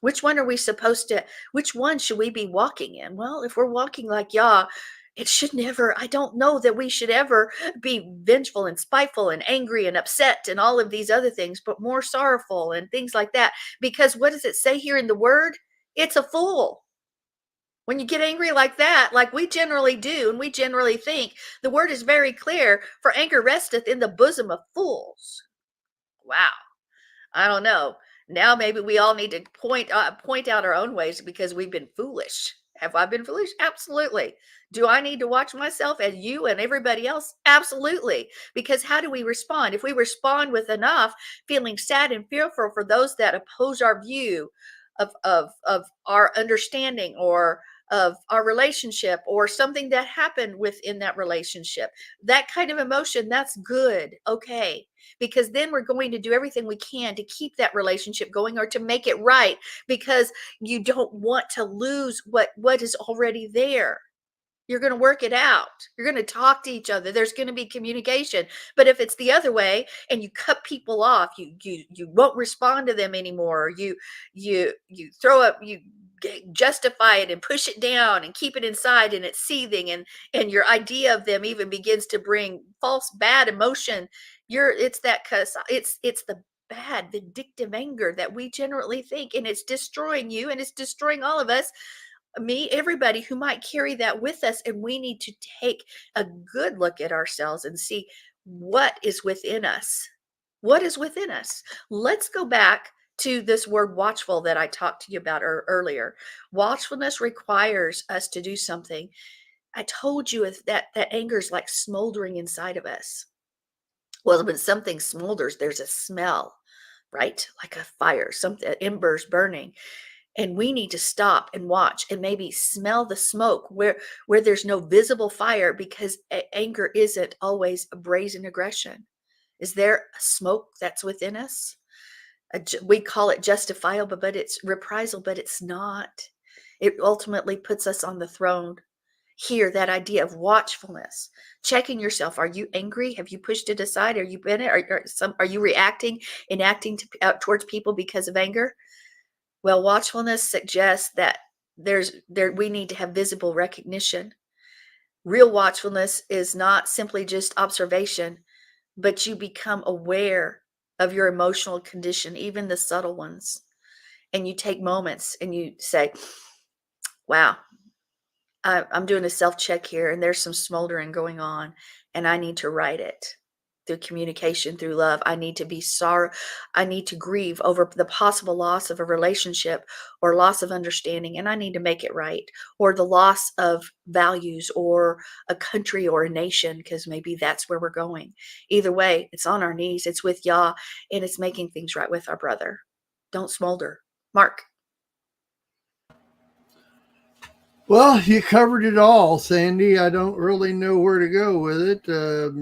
Which one should we be walking in? Well, if we're walking like Yah, I don't know that we should ever be vengeful and spiteful and angry and upset and all of these other things, but more sorrowful and things like that. Because what does it say here in the word? It's a fool. When you get angry like that, like we generally do, and we generally think, the word is very clear, for anger resteth in the bosom of fools. Wow. I don't know. Now maybe we all need to point out our own ways because we've been foolish. Have I been foolish? Absolutely. Do I need to watch myself as you and everybody else? Absolutely. Because how do we respond? If we respond with enough, feeling sad and fearful for those that oppose our view of our understanding or of our relationship or something that happened within that relationship, that kind of emotion, that's good. Okay. Because then we're going to do everything we can to keep that relationship going or to make it right, because you don't want to lose what is already there. You're going to work it out. You're going to talk to each other. There's going to be communication. But if it's the other way and you cut people off, you won't respond to them anymore. You throw up, you justify it and push it down and keep it inside, and it's seething, and your idea of them even begins to bring false bad emotion. It's the bad vindictive anger that we generally think, and it's destroying you, and it's destroying all of us, me, everybody who might carry that with us. And we need to take a good look at ourselves and see what is within us. What is within us? Let's go back to this word watchful that I talked to you about earlier. Watchfulness requires us to do something. I told you that anger is like smoldering inside of us. Well, when something smolders, there's a smell, right? Like a fire, something, embers burning. And we need to stop and watch and maybe smell the smoke where there's no visible fire, because anger isn't always a brazen aggression. Is there a smoke that's within us? We call it justifiable, but it's reprisal, but it's not. It ultimately puts us on the throne. Here, that idea of watchfulness, checking yourself. Are you angry? Have you pushed it aside? Are you been are you reacting and acting towards people because of anger? Well, watchfulness suggests that we need to have visible recognition. Real watchfulness is not simply just observation, but you become aware of your emotional condition, even the subtle ones. And you take moments and you say, wow, I'm doing a self-check here, and there's some smoldering going on, and I need to write it through communication, through love. I need to be sorry. I need to grieve over the possible loss of a relationship or loss of understanding, and I need to make it right. Or the loss of values or a country or a nation, because maybe that's where we're going. Either way, it's on our knees. It's with Yah, and it's making things right with our brother. Don't smolder. Mark. Well, you covered it all, Sandy. I don't really know where to go with it.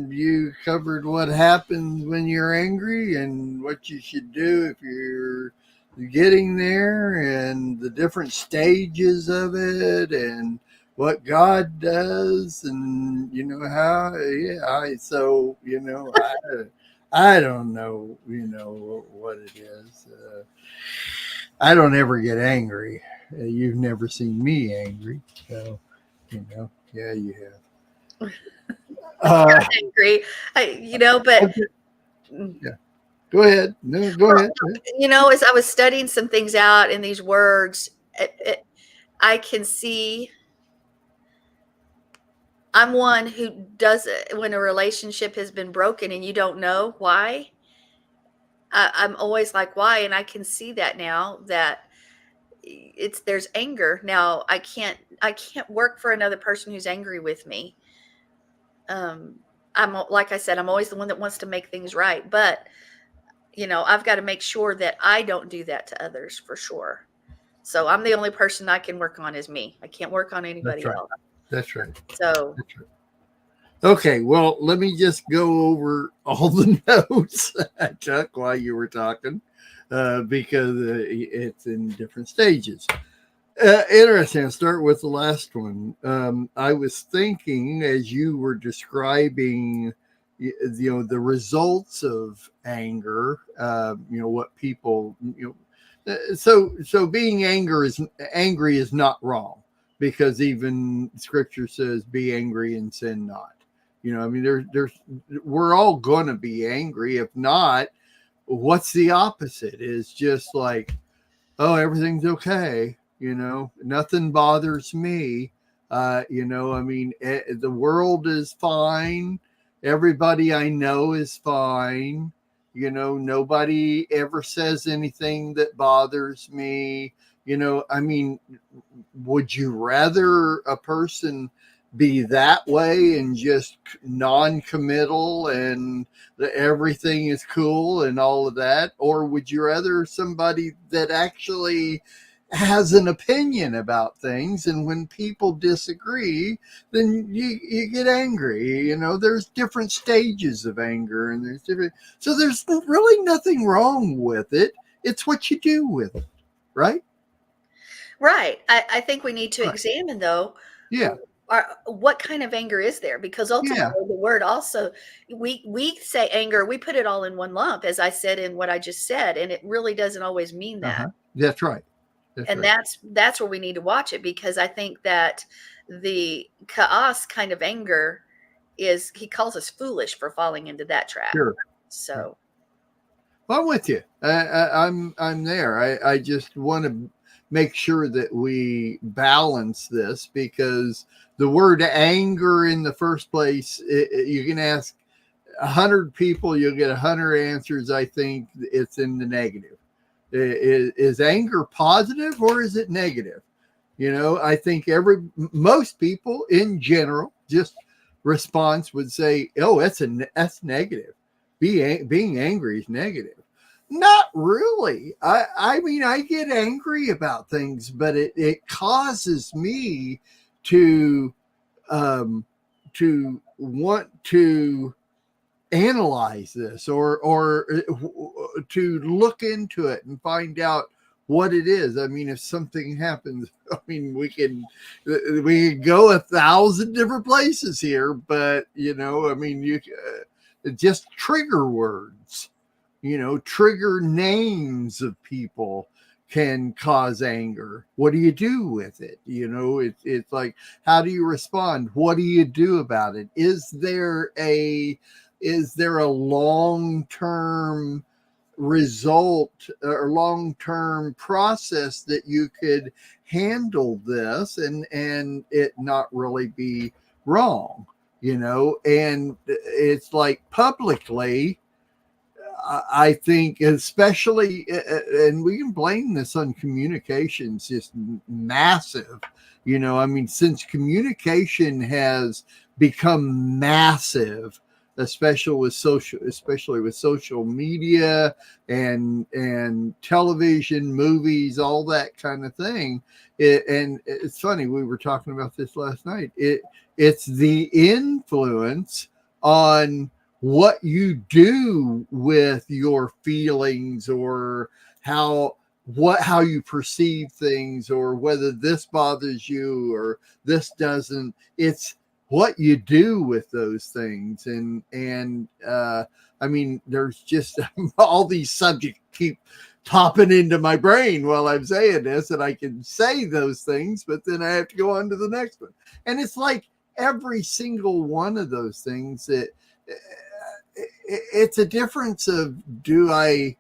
You covered what happens when you're angry and what you should do if you're getting there, and the different stages of it, and what God does, and how. Yeah, I don't know. What it is. I don't ever get angry. You've never seen me angry, so yeah, you have. Uh, Angry, but okay, yeah. Go ahead. No, go well, ahead. as I was studying some things out in these words, I can see I'm one who does it when a relationship has been broken and you don't know why. I'm always like, why? And I can see that now that there's anger. Now I can't work for another person who's angry with me. I'm like I said, I'm always the one that wants to make things right, but I've got to make sure that I don't do that to others for sure. So I'm the only person I can work on is me. I can't work on That's anybody right. else. That's right. So That's right. Okay, well, let me just go over all the notes I took while you were talking, because it's in different stages. Interesting. I'll start with the last one. I was thinking as you were describing, the results of anger. What people, so being angry is not wrong, because even Scripture says, "Be angry and sin not." I mean, we're all gonna be angry. If not, what's the opposite? Is just like, oh, everything's okay. Nothing bothers me. I mean, the world is fine. Everybody I know is fine. Nobody ever says anything that bothers me. I mean, would you rather a person be that way and just non-committal and everything is cool and all of that, or would you rather somebody that actually has an opinion about things, and when people disagree, then you get angry? There's different stages of anger, and there's really nothing wrong with it. It's what you do with it, right? right. I think we need to Right. examine though, Yeah. what kind of anger is there? Because Yeah. ultimately the word also, we say anger, we put it all in one lump, as I said in what I just said, and it really doesn't always mean that. Uh-huh. That's right. That's And right. that's where we need to watch it, because I think that the chaos kind of anger is, he calls us foolish for falling into that trap. Sure. Sure. So Well, I'm with you. I'm there. I just want to make sure that we balance this, because the word anger in the first place, you can ask 100 people, you'll get 100 answers. I think it's in the negative. Is anger positive or is it negative? I think most people in general, just response would say, "Oh, that's negative. Being angry is negative." Not really. I mean, I get angry about things, but it causes me to um, want to analyze this, or to look into it and find out what it is. I mean, if something happens, I mean, we can go 1,000 different places here, but I mean, you just trigger words, trigger names of people can cause anger. What do you do with it? It's like, how do you respond? What do you do about it? Is there a long-term result or long-term process that you could handle this and it not really be wrong? And it's like publicly, I think, especially, and we can blame this on communications, just massive. I mean, since communication has become massive, especially with social media and television, movies, all that kind of thing. And it's funny, we were talking about this last night. It's the influence on what you do with your feelings, or how you perceive things, or whether this bothers you or this doesn't. It's what you do with those things. And I mean, there's just all these subjects keep popping into my brain while I'm saying this, and I can say those things, but then I have to go on to the next one. And it's like every single one of those things, it's a difference of, do I,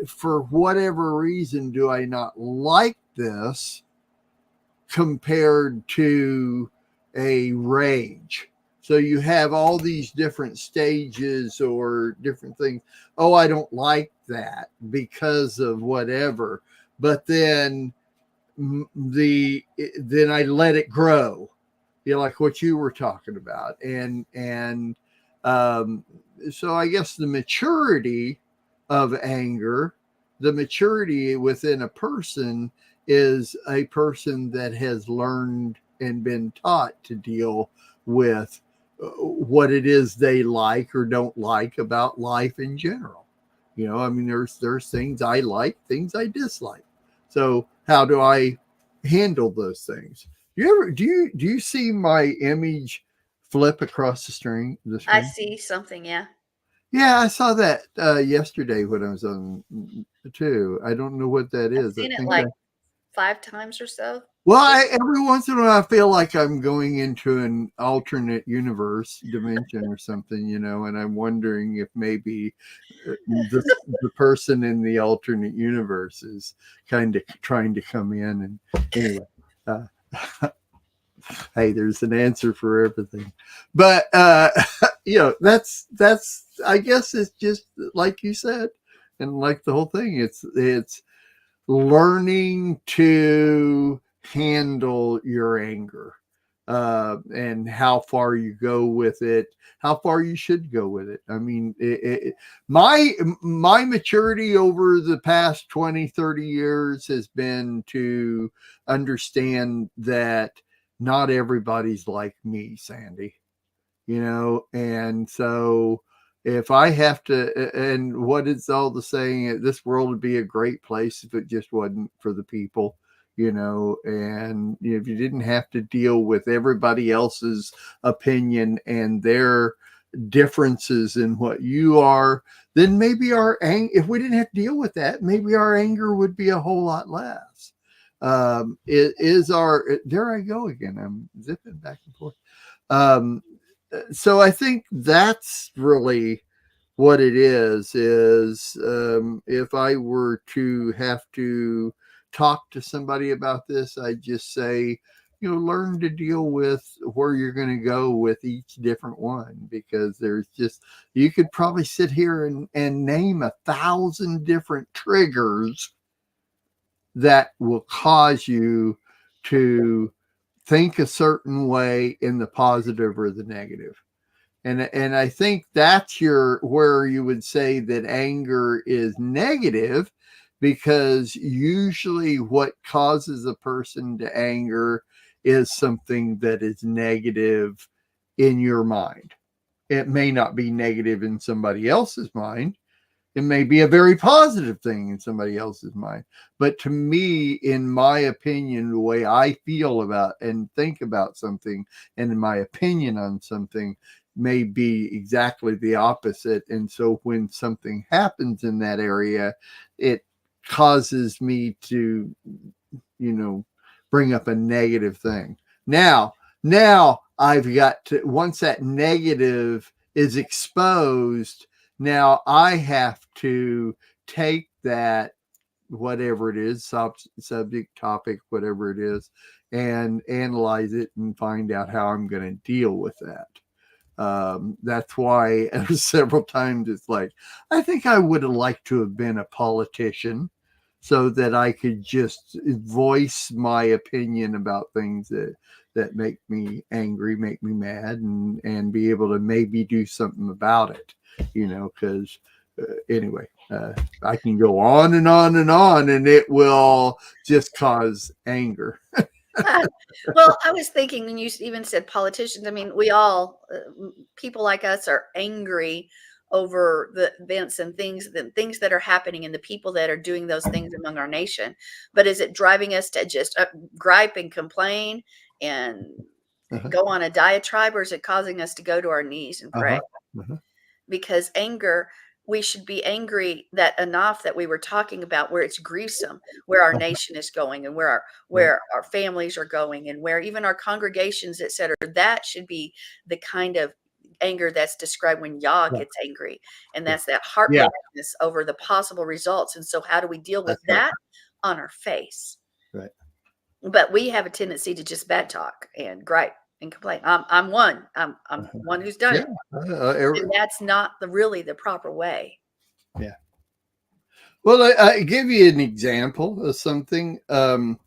for whatever reason, do I not like this, compared to a rage. So you have all these different stages or different things. Oh, I don't like that because of whatever. But then I let it grow. Like what you were talking about. And so I guess the maturity of anger, the maturity within a person, is a person that has learned and been taught to deal with what it is they like or don't like about life in general. I mean, there's things I like, things I dislike. So how do I handle those things? Do you see my image flip across the screen? I see something, yeah. Yeah, I saw that yesterday when I was on too. I don't know what that is. I've seen I it think like 5 times or so. well, every once in a while I feel like I'm going into an alternate universe dimension or something, and I'm wondering if maybe the person in the alternate universe is kind of trying to come in. And anyway, hey, there's an answer for everything. But that's I guess it's just like you said, and like the whole thing, it's learning to handle your anger, and how far you go with it, how far you should go with it. I mean, my maturity over the past 20, 30 years has been to understand that not everybody's like me, Sandy, and so if I have to, and what is all the saying, this world would be a great place if it just wasn't for the people, and if you didn't have to deal with everybody else's opinion and their differences in what you are, then maybe if we didn't have to deal with that, maybe our anger would be a whole lot less. There I go again. I'm zipping back and forth. So I think that's really what it is if I were to have to talk to somebody about this, I'd just say, learn to deal with where you're going to go with each different one, because you could probably sit here and name 1,000 different triggers that will cause you to think a certain way in the positive or the negative. And I think that's where you would say that anger is negative, because usually what causes a person to anger is something that is negative in your mind. It may not be negative in somebody else's mind. It may be a very positive thing in somebody else's mind. But to me, in my opinion, the way I feel about and think about something, and in my opinion on something, may be exactly the opposite. And so when something happens in that area, it causes me to, bring up a negative thing. Now I've got to, once that negative is exposed, now I have to take that, whatever it is, subject, topic, whatever it is, and analyze it and find out how I'm going to deal with that. That's why several times it's like, I think I would have liked to have been a politician so that I could just voice my opinion about things that that make me angry, make me mad, and be able to maybe do something about it, because anyway, I can go on and on and on, and it will just cause anger. Well, I was thinking when you even said politicians, I mean, we all, people like us are angry over the events and things that are happening and the people that are doing those things among our nation. But is it driving us to just gripe and complain and Uh-huh. go on a diatribe, or is it causing us to go to our knees and pray? Uh-huh. Because anger, we should be angry that enough that we were talking about where it's gruesome, where our nation is going and where our families are going and where even our congregations, etc. That should be the kind of anger that's described when Yah gets angry. And that's that heartbreakness over the possible results. And so how do we deal with That's right. that? On our face. Right. But we have a tendency to just bad talk and gripe and complain. I'm one who's done it. And that's not really the proper way. Yeah. Well, I give you an example of something. And,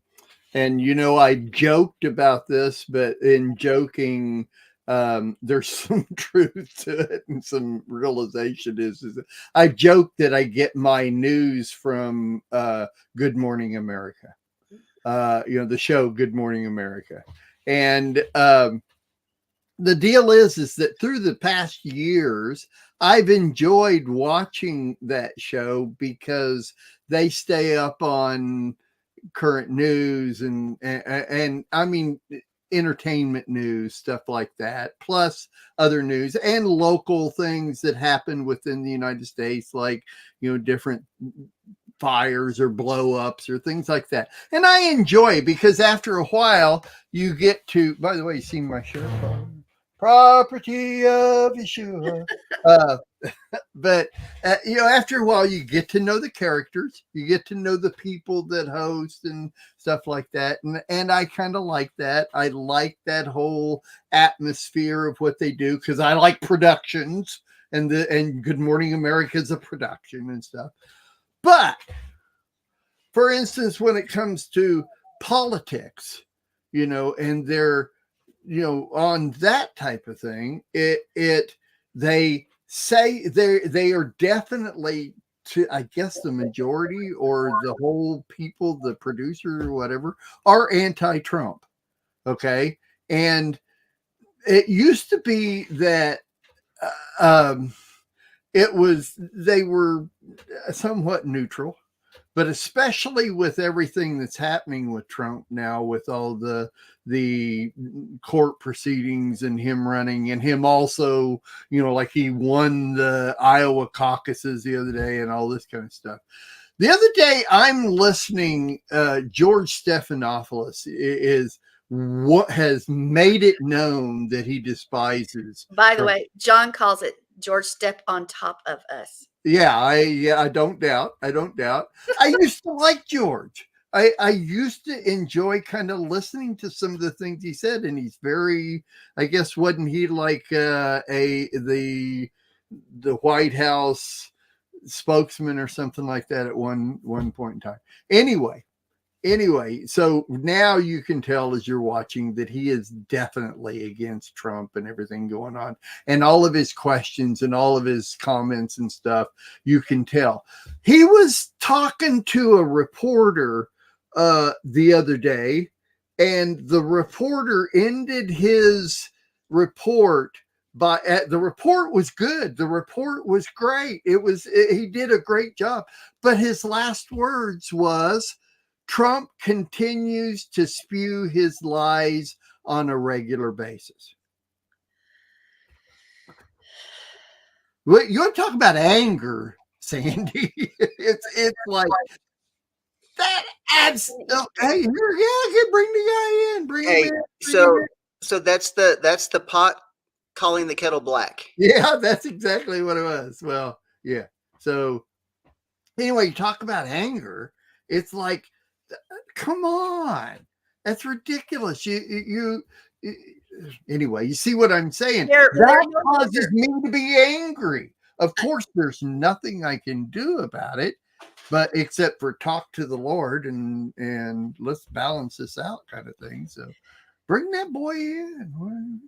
I joked about this, but in joking, there's some truth to it and some realization is that I joke that I get my news from Good Morning America, the show Good Morning America. And the deal is that through the past years, I've enjoyed watching that show because they stay up on current news and I mean, entertainment news, stuff like that, plus other news and local things that happen within the United States, like, different fires or blow ups or things like that. And I enjoy because after a while you get to, by the way, you see my shirt on? Property of Yeshua. But after a while you get to know the characters, you get to know the people that host and stuff like that, and I kind of like that. I like that whole atmosphere of what they do because I like productions, and Good Morning America is a production and stuff. But for instance, when it comes to politics, and they're on that type of thing, they say they are definitely, to I guess the majority or the whole people, the producer or whatever, are anti-Trump. Okay. And it used to be that they were somewhat neutral. But especially with everything that's happening with Trump now, with all the court proceedings and him running and him also, like he won the Iowa caucuses the other day and all this kind of stuff. The other day, I'm listening, George Stephanopoulos is what has made it known that he despises. By the way, John calls it George step on top of us. Yeah, I don't doubt. I used to like George. I used to enjoy kind of listening to some of the things he said, and he's very, I guess, wasn't he like the White House spokesman or something like that at one point in time. Anyway, so now you can tell as you're watching that he is definitely against Trump and everything going on, and all of his questions and all of his comments and stuff, you can tell. He was talking to a reporter the other day, and the reporter ended his report the report was good. The report was great. He did a great job, but his last words was, Trump continues to spew his lies on a regular basis. Well, you want to talk about anger, Sandy? It's like that. Hey, bring the guy in. Bring him in. So that's the pot calling the kettle black. Yeah, that's exactly what it was. Well, yeah. So anyway, you talk about anger. It's like, come on, that's ridiculous. Anyway, you see what I'm saying? That causes me to be angry. Of course, there's nothing I can do about it, but except for talk to the Lord and let's balance this out, kind of thing. So, Bring that boy in.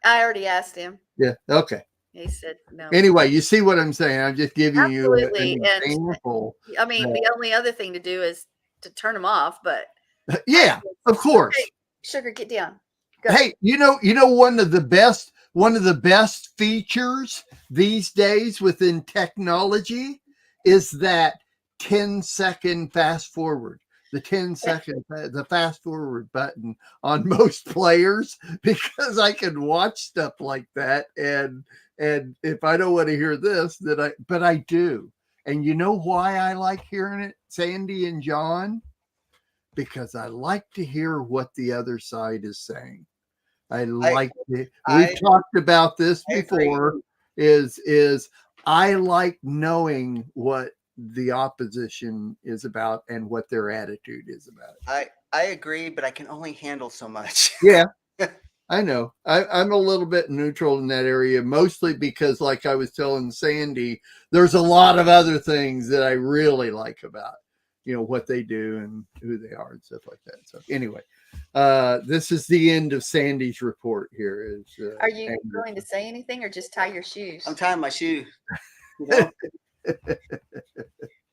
I already asked him. Yeah. Okay. He said no. Anyway, you see what I'm saying? I'm just giving you Absolutely. an example. I mean, the only other thing to do is to turn them off, but Yeah, of course. okay, Sugar, get down. Go. Hey, you know, one of the best features these days within technology is that 10-second fast forward. The 10-second, the fast forward button on most players, because I can watch stuff like that, and if I don't want to hear this, but I do. And you know why I like hearing it, Sandi and John? Because I like to hear what the other side is saying. We've talked about this before. Is I like knowing what the opposition is about and what their attitude is about it. I agree, but I can only handle so much. Yeah, I know. I'm a little bit neutral in that area, mostly because, like I was telling Sandi, there's a lot of other things that I really like about, what they do and who they are and stuff like that. So anyway, this is the end of Sandi's report here. Are you going to say anything or just tie your shoes? I'm tying my shoe.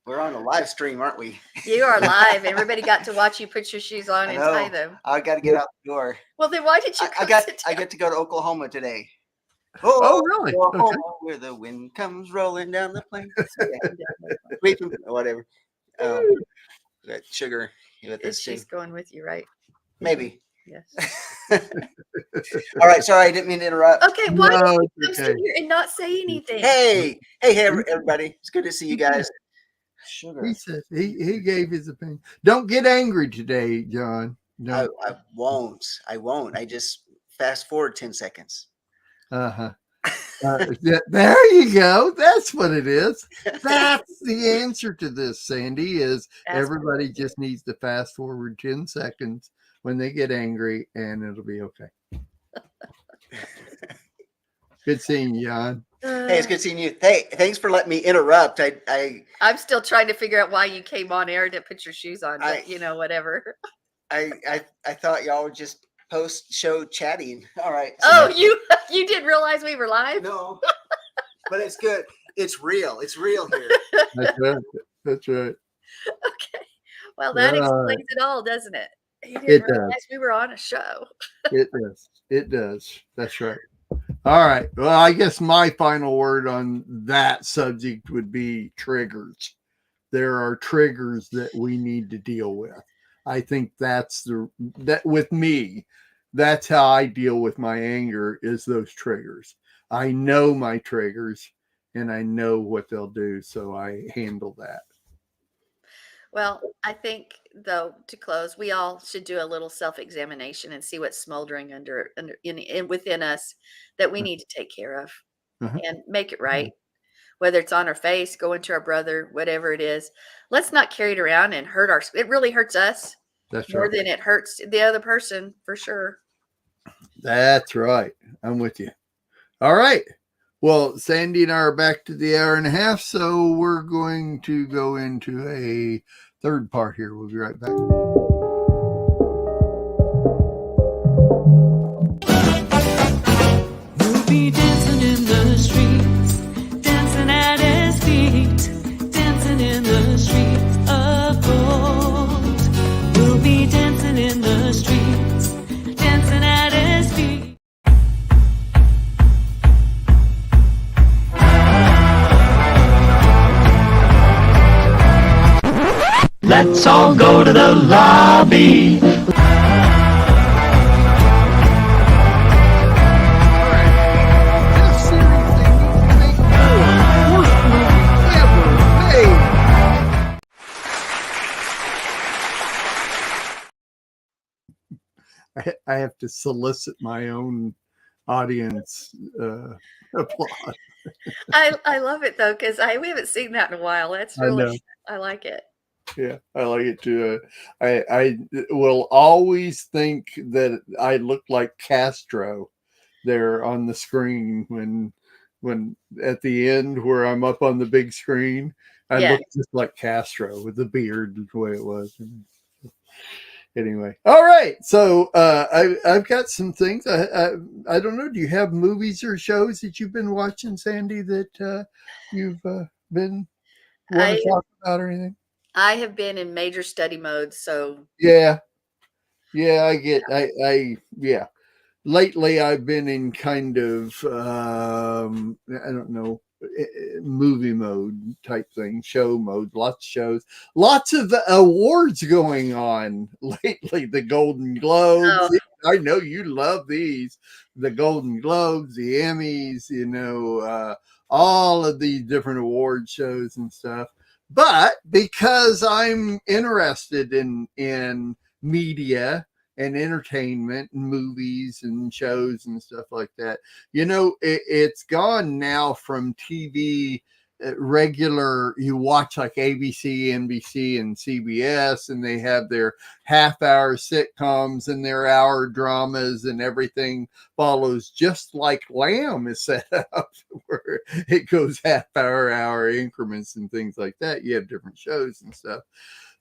We're on a live stream, aren't we? You are live. Everybody got to watch you put your shoes on and tie them. I got to get out the door. Well, then why did you? I get to go to Oklahoma today. Oh, really? Oklahoma, Okay. where the wind comes rolling down the plain. Whatever. That Sugar with this She's going with you, right? Maybe. Yes. All right. Sorry, I didn't mean to interrupt. Okay. Why No, did you it's come okay. sit here and not say anything? Hey, everybody! It's good to see you guys. Sugar. He said he gave his opinion. Don't get angry today, John. I No. won't. I just fast forward 10 seconds. Uh-huh. There you go. That's what it is. That's the answer to this, Sandi, is everybody just needs to fast forward 10 seconds when they get angry, and it'll be okay. Good seeing you, John. Hey, it's good seeing you. Hey, thanks for letting me interrupt. I'm still trying to figure out why you came on air to put your shoes on, but whatever. I thought y'all would just post-show chatting. All right. So you didn't realize we were live? No, but it's good. It's real. It's real here. That's right. Okay. Well, that explains it all, doesn't it? You didn't realize we were on a show. It does. It does. That's right. All right. Well, I guess my final word on that subject would be triggers. There are triggers that we need to deal with. I think that with me, that's how I deal with my anger, is those triggers. I know my triggers and I know what they'll do, so I handle that. Well, I think, though, to close, we all should do a little self-examination and see what's smoldering within us that we need to take care of and make it right. Whether it's on our face, going to our brother, whatever it is, let's not carry it around and it really hurts us. That's more right. than it hurts the other person, for sure. That's right. I'm with you. All right. Well, Sandi and I are back to the hour and a half, so we're going to go into a third part here. We'll be right back. We'll be dancing in the streets, dancing at his feet, dancing in the streets of gold. We'll be dancing in the streets, dancing at his feet. Let's all go to the lobby. I have to solicit my own audience applause. I love it, though, because we haven't seen that in a while. That's really, I like it. Yeah, I like it too. I will always think that I look like Castro there on the screen when at the end where I'm up on the big screen. I look just like Castro with the beard the way it was. Anyway, all right. So I've got some things. I don't know. Do you have movies or shows that you've been watching, Sandy, that you've been want I to talk about or anything? I have been in major study mode, so Yeah, yeah. Yeah. Lately, I've been in kind of I don't know, movie mode type thing, show mode, lots of shows, lots of awards going on lately. The Golden Globes. oh, I know you love these. The Golden Globes, the Emmys, all of these different award shows and stuff. But because I'm interested in media and entertainment and movies and shows and stuff like that. It's gone now from TV regular, you watch like ABC, NBC, and CBS, and they have their half-hour sitcoms and their hour dramas, and everything follows just like Lamb is set up, where it goes half-hour increments and things like that. You have different shows and stuff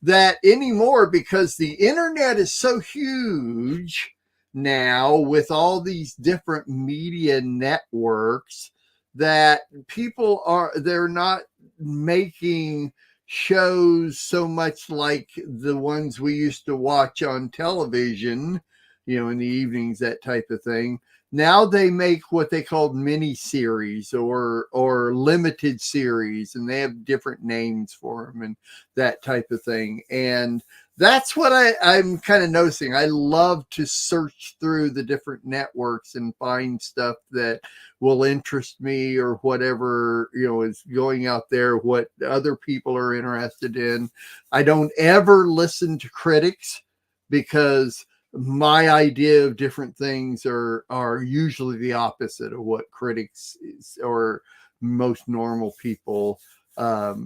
that anymore, because the internet is so huge now with all these different media networks, that they're not making shows so much like the ones we used to watch on television, in the evenings, that type of thing. Now they make what they call mini series or limited series, and they have different names for them and that type of thing. And that's what I'm kind of noticing. I love to search through the different networks and find stuff that will interest me, or whatever, is going out there, what other people are interested in. I don't ever listen to critics, because my idea of different things are usually the opposite of what critics or most normal people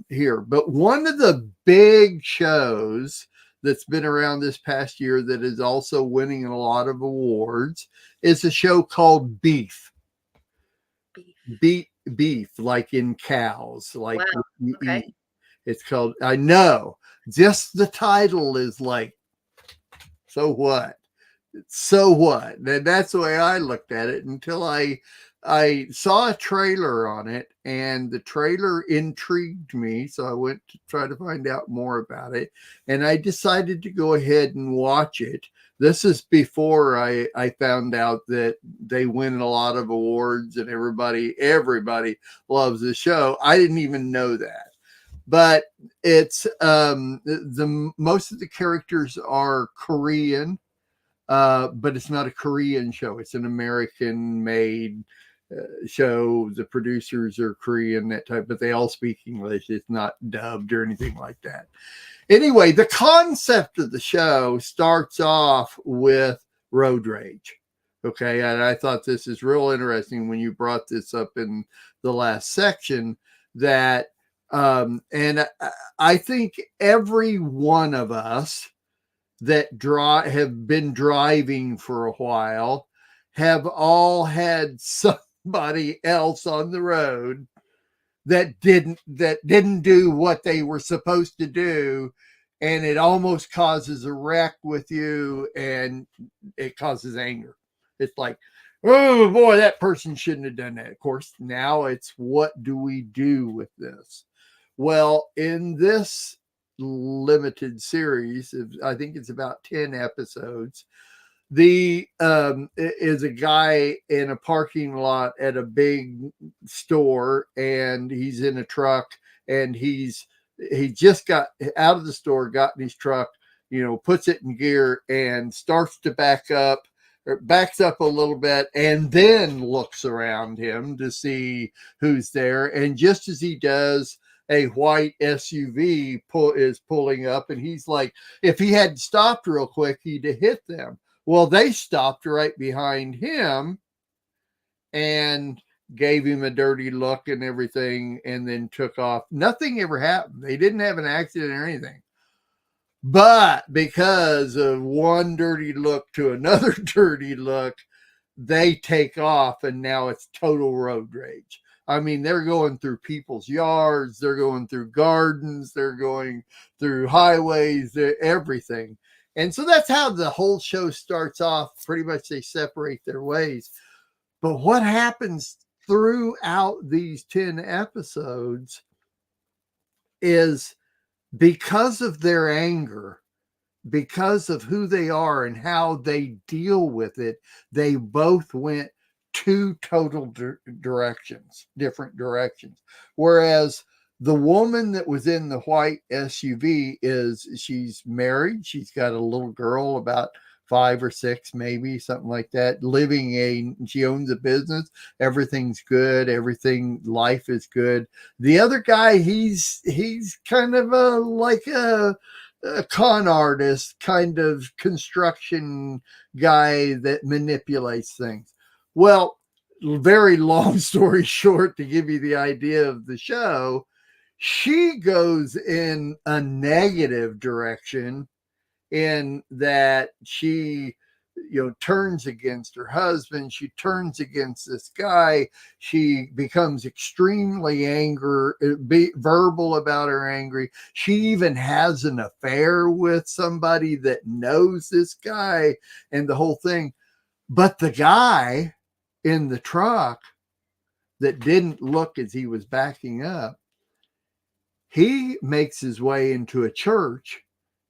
hear. But one of the big shows that's been around this past year that is also winning a lot of awards is a show called Beef. Beef, like in cows, like wow. you Okay. eat. It's called, I know, just the title is like, so what? So what? And that's the way I looked at it, until I saw a trailer on it, and the trailer intrigued me. So I went to try to find out more about it, and I decided to go ahead and watch it. This is before I found out that they win a lot of awards and everybody loves the show. I didn't even know that. But it's the most of the characters are Korean, but it's not a Korean show. It's an American-made show. The producers are Korean, that type, but they all speak English. It's not dubbed or anything like that. Anyway, the concept of the show starts off with road rage. Okay, and I thought this is real interesting when you brought this up in the last section, that and I think every one of us that have been driving for a while have all had somebody else on the road that didn't do what they were supposed to do, and it almost causes a wreck with you, and it causes anger. It's like, oh boy, that person shouldn't have done that. Of course, now it's, what do we do with this? Well, in this limited series, I think it's about 10 episodes, the is a guy in a parking lot at a big store, and he's in a truck, and he just got out of the store, got in his truck, puts it in gear, and starts to back up, or backs up a little bit, and then looks around him to see who's there. And just as he does, a white SUV is pulling up, and he's like, if he had stopped real quick, he'd have hit them. Well, they stopped right behind him and gave him a dirty look and everything, and then took off. Nothing ever happened. They didn't have an accident or anything. But because of one dirty look to another dirty look, they take off, and now it's total road rage. I mean, they're going through people's yards, they're going through gardens, they're going through highways, everything. And so that's how the whole show starts off. Pretty much they separate their ways. But what happens throughout these 10 episodes is, because of their anger, because of who they are and how they deal with it, they both went two total directions, different directions. Whereas the woman that was in the white SUV she's married. She's got a little girl about 5 or 6, maybe something like that, she owns a business. Everything's good. Life is good. The other guy, he's kind of like a con artist, kind of construction guy that manipulates things. Well, very long story short, to give you the idea of the show, she goes in a negative direction, in that she turns against her husband. She turns against this guy. She becomes extremely verbal about her angry. She even has an affair with somebody that knows this guy and the whole thing. But the guy in the truck that didn't look as he was backing up, he makes his way into a church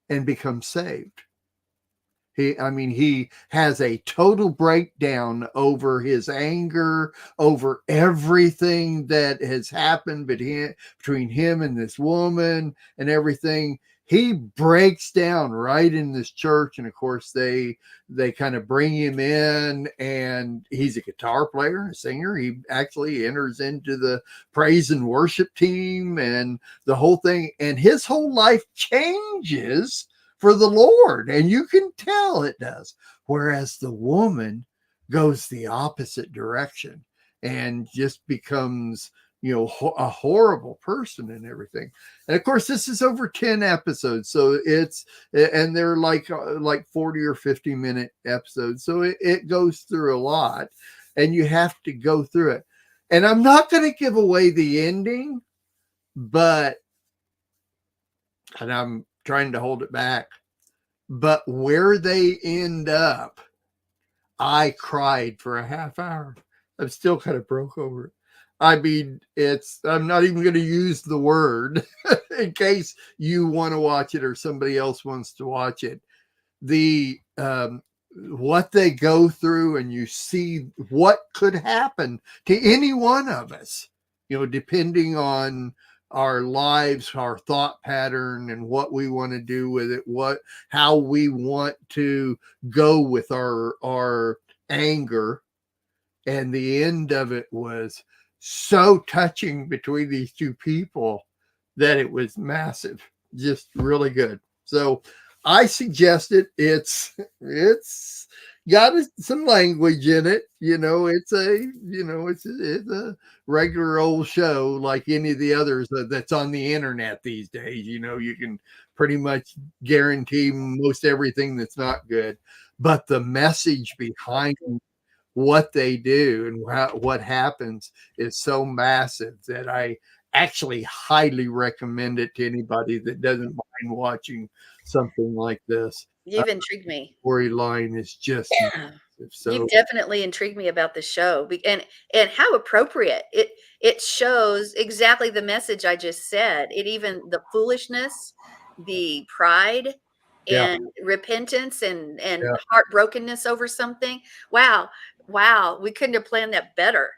and becomes saved. He has a total breakdown over his anger, over everything that has happened between him and this woman and everything. He breaks down right in this church. And of course, they kind of bring him in, and he's a guitar player, a singer. He actually enters into the praise and worship team and the whole thing. And his whole life changes for the Lord, and you can tell it does. Whereas the woman goes the opposite direction and just becomes, a horrible person and everything. And of course, this is over 10 episodes, so and they're like 40 or 50-minute episodes, so it goes through a lot, and you have to go through it. And I'm not going to give away the ending, and I'm trying to hold it back, but where they end up, I cried for a half hour. I'm still kind of broke over it. I'm not even going to use the word in case you want to watch it or somebody else wants to watch it. What they go through, and you see what could happen to any one of us, depending on our lives, our thought pattern, and what we want to do with it, how we want to go with our anger. And the end of it was so touching between these two people that it was massive, just really good. So I suggest it. It's got some language in it. It's a regular old show like any of the others that's on the internet these days. You can pretty much guarantee most everything that's not good, but the message behind what they do and what happens is so massive that I actually highly recommend it to anybody that doesn't mind watching something like this. You've intrigued me. Storyline is just massive. So You've definitely intrigued me about the show, and how appropriate it shows exactly the message I just said. The foolishness, the pride, and repentance, and heartbrokenness over something. Wow, we couldn't have planned that better.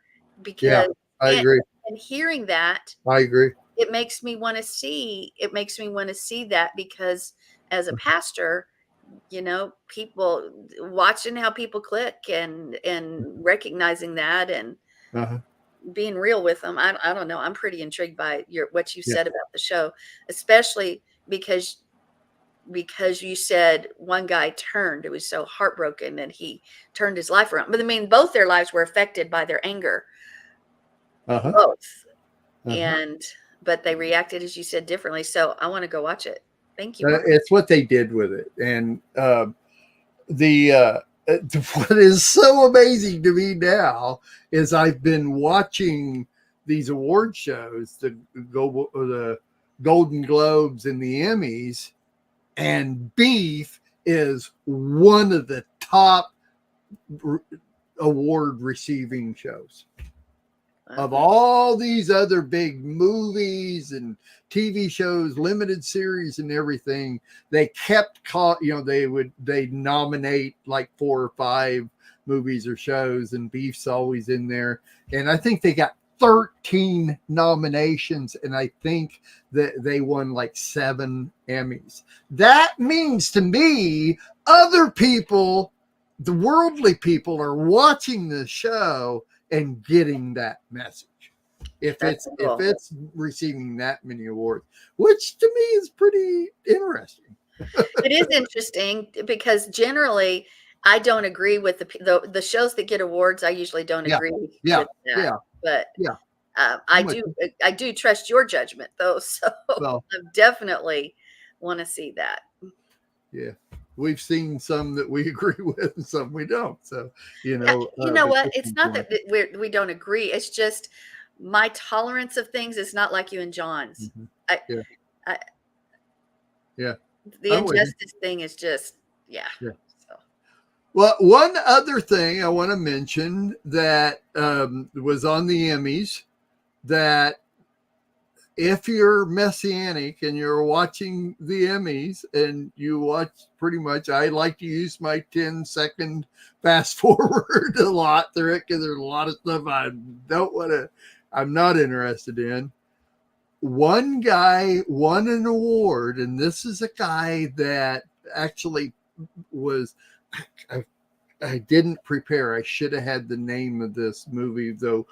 Because I agree. And hearing that, I agree. it makes me want to see that, because as a pastor, people watching how people click, and recognizing that, and being real with them. I don't know. I'm pretty intrigued by what you said about the show, especially because you said one guy turned. It was so heartbroken, and he turned his life around. But both their lives were affected by their anger. Both. But they reacted, as you said, differently. So I want to go watch it. Thank you. It's what they did with it. And what is so amazing to me now is I've been watching these award shows, the Golden Globes and the Emmys, and beef is one of the top award receiving shows. Of all these other big movies and TV shows, limited series and everything, they kept they nominate like 4 or 5 movies or shows, and Beef's always in there. And I think they got 13 nominations, and I think that they won like 7 Emmys. That means to me, other people, the worldly people, are watching the show and getting that message. If it's receiving that many awards, which to me is pretty interesting. It is interesting because generally I don't agree with the shows that get awards. I usually don't agree with that. But I do trust your judgment though. So I definitely want to see that. Yeah. We've seen some that we agree with and some we don't. So, you know what? It's not that we don't agree. It's just my tolerance of things is not like you and John's. Mm-hmm. The injustice thing is just, So. Well, one other thing I want to mention that was on the Emmys, that if you're messianic and you're watching the Emmys and you watch pretty much, I like to use my 10-second fast forward a lot through it because there's a lot of stuff I'm not interested in. One guy won an award, and this is a guy that actually was, I didn't prepare. I should have had the name of this movie, though.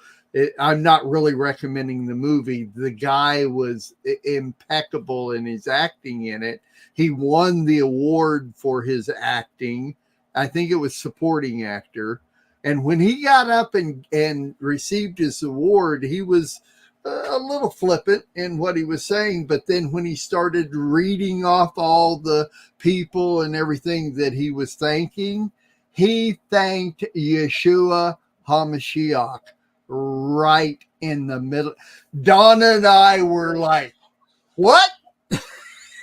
I'm not really recommending the movie. The guy was impeccable in his acting in it. He won the award for his acting. I think it was supporting actor. And when he got up and received his award, he was a little flippant in what he was saying. But then when he started reading off all the people and everything that he was thanking, he thanked Yeshua HaMashiach right in the middle. Donna and I were like, what?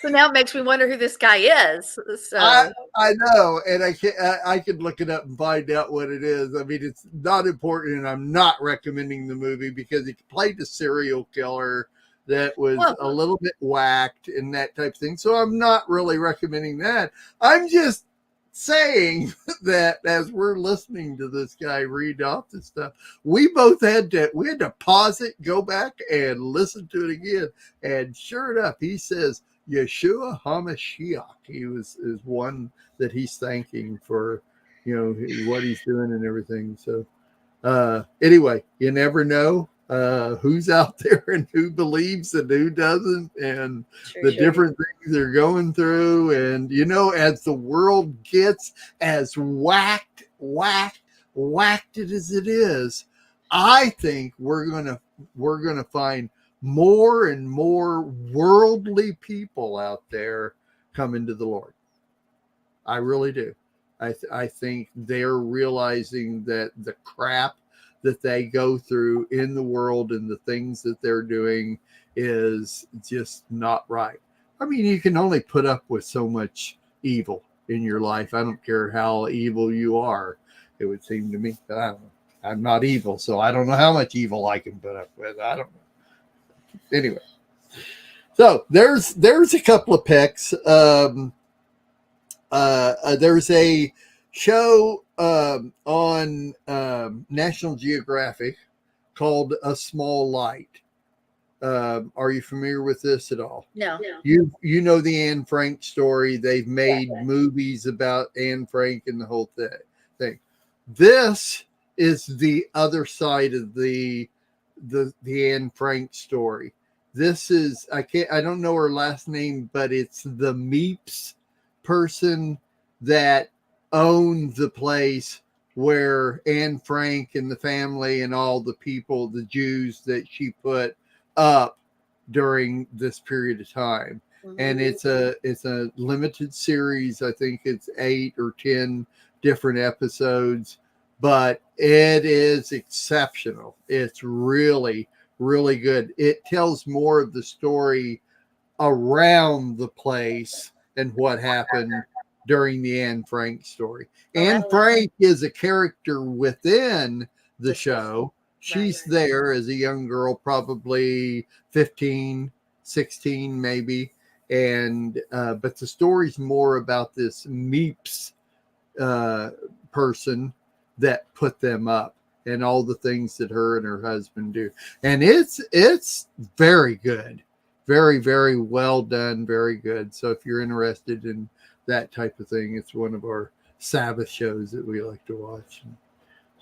So now it makes me wonder who this guy is. So I know, and I could look it up and find out what it is. I mean, it's not important, and I'm not recommending the movie because he played a serial killer that was a little bit whacked and that type of thing. So I'm not really recommending that. I'm just saying that as we're listening to this guy read off this stuff, we had to pause it, go back and listen to it again. And sure enough, he says Yeshua HaMashiach. Is one that he's thanking for, what he's doing and everything. So anyway, you never know who's out there and who believes and who doesn't, and different things they're going through. And as the world gets as whacked it as it is, I think we're gonna find more and more worldly people out there coming to the Lord. I really do. I think they're realizing that the crap that they go through in the world and the things that they're doing is just not right. I mean, you can only put up with so much evil in your life. I don't care how evil you are, it would seem to me. I don't know. I'm not evil, so I don't know how much evil I can put up with. I don't know. Anyway, so there's a couple of picks. There's a show on National Geographic called A Small Light. Are you familiar with this at all? No. You know the Anne Frank story. They've made movies about Anne Frank and the whole thing. This is the other side of the Anne Frank story. This is I don't know her last name, but it's the Meeps person that owned the place where Anne Frank and the family and all the people, the Jews that she put up during this period of time. Mm-hmm. And it's a limited series. I think it's 8 or 10 different episodes, but it is exceptional. It's really, really good. It tells more of the story around the place and what happened during the Anne Frank story. Oh, I Anne love Frank is a character within the The show. She's Right. there as a young girl, probably 15, 16 maybe. And but the story's more about this Meeps person that put them up and all the things that her and her husband do. And it's very good. Very, very well done. Very good. So if you're interested in that type of thing, it's one of our Sabbath shows that we like to watch.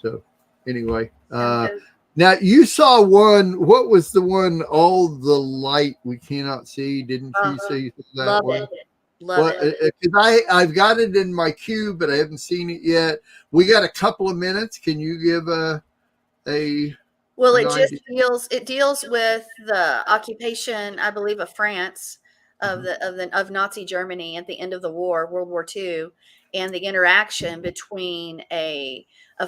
So anyway, now you saw one. What was the one? All the light we cannot see. Didn't you see that Love one? it. Love it. Because I've got it in my queue, but I haven't seen it yet. We got a couple of minutes. Can you give a Well, an it deals with the occupation, I believe, of France, of Nazi Germany at the end of the war, World War II, and the interaction between a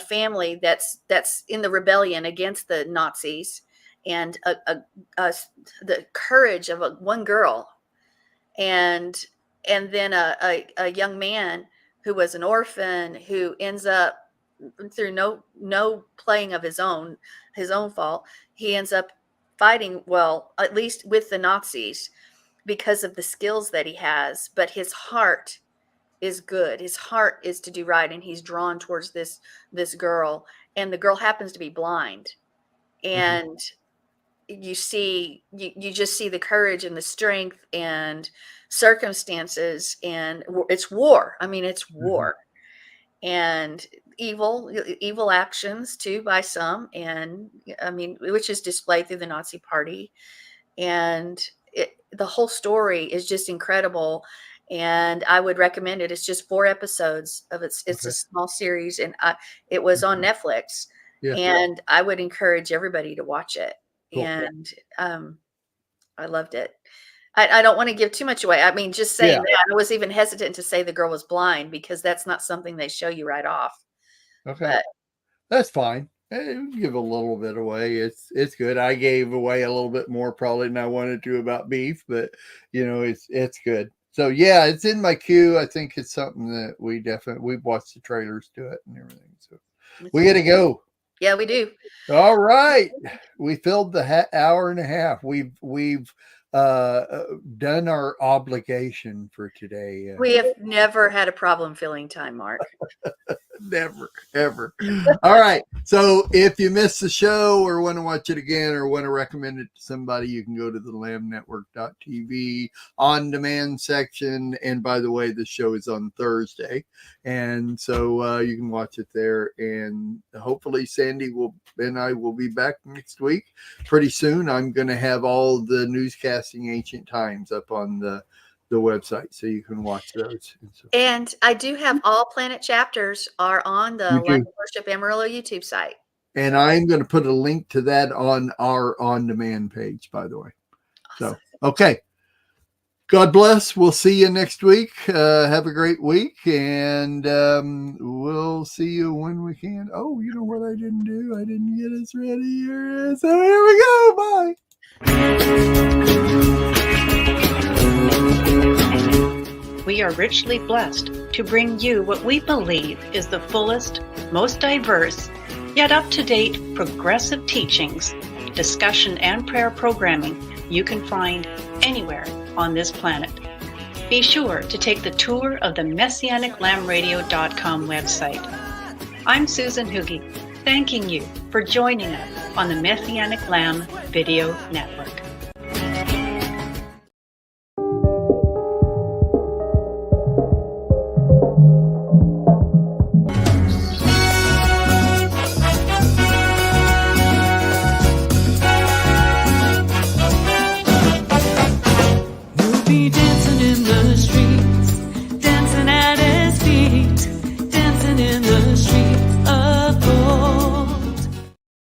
family that's in the rebellion against the Nazis, and the courage of one girl, and then a young man who was an orphan, who ends up, through no playing of his own fault, he ends up fighting, well, at least with the Nazis, because of the skills that he has. But his heart is good. His heart is to do right, and he's drawn towards this girl, and the girl happens to be blind. And you just see the courage and the strength and circumstances, and it's war. I mean, it's war. And evil actions too by some, and I mean, which is displayed through the Nazi Party. And the whole story is just incredible, and I would recommend it. It's just 4 episodes of it's a small series, and it was on Netflix. And I would encourage everybody to watch it. Cool. And I loved it. I don't want to give too much away. I mean, just saying that, I was even hesitant to say the girl was blind, because that's not something they show you right off. Okay. But that's fine. Give a little bit away. It's good. I gave away a little bit more probably than I wanted to about beef, but it's good. So yeah, it's in my queue. I think it's something that we've watched the trailers to it and everything. So we got to go. Yeah, we do. All right. We filled the hour and a half. We've done our obligation for today. We have never had a problem filling time, Mark. Never, ever. All right. So if you missed the show or want to watch it again or want to recommend it to somebody, you can go to the lambnetwork.tv on demand section. And by the way, the show is on Thursday. And so you can watch it there. And hopefully Sandy and I will be back next week pretty soon. I'm going to have all the newscasting ancient times up on the website, so you can watch those. And I do have all Planet chapters are on the Life of Worship Amarillo YouTube site. And I'm going to put a link to that on our on-demand page, by the way. Awesome. So, okay. God bless. We'll see you next week. Have a great week, and we'll see you when we can. Oh, you know what I didn't do? I didn't get us ready here. So here we go. Bye. We are richly blessed to bring you what we believe is the fullest, most diverse, yet up-to-date progressive teachings, discussion, and prayer programming you can find anywhere on this planet. Be sure to take the tour of the MessianicLambRadio.com website. I'm Susan Hoogie, thanking you for joining us on the Messianic Lamb Video Network.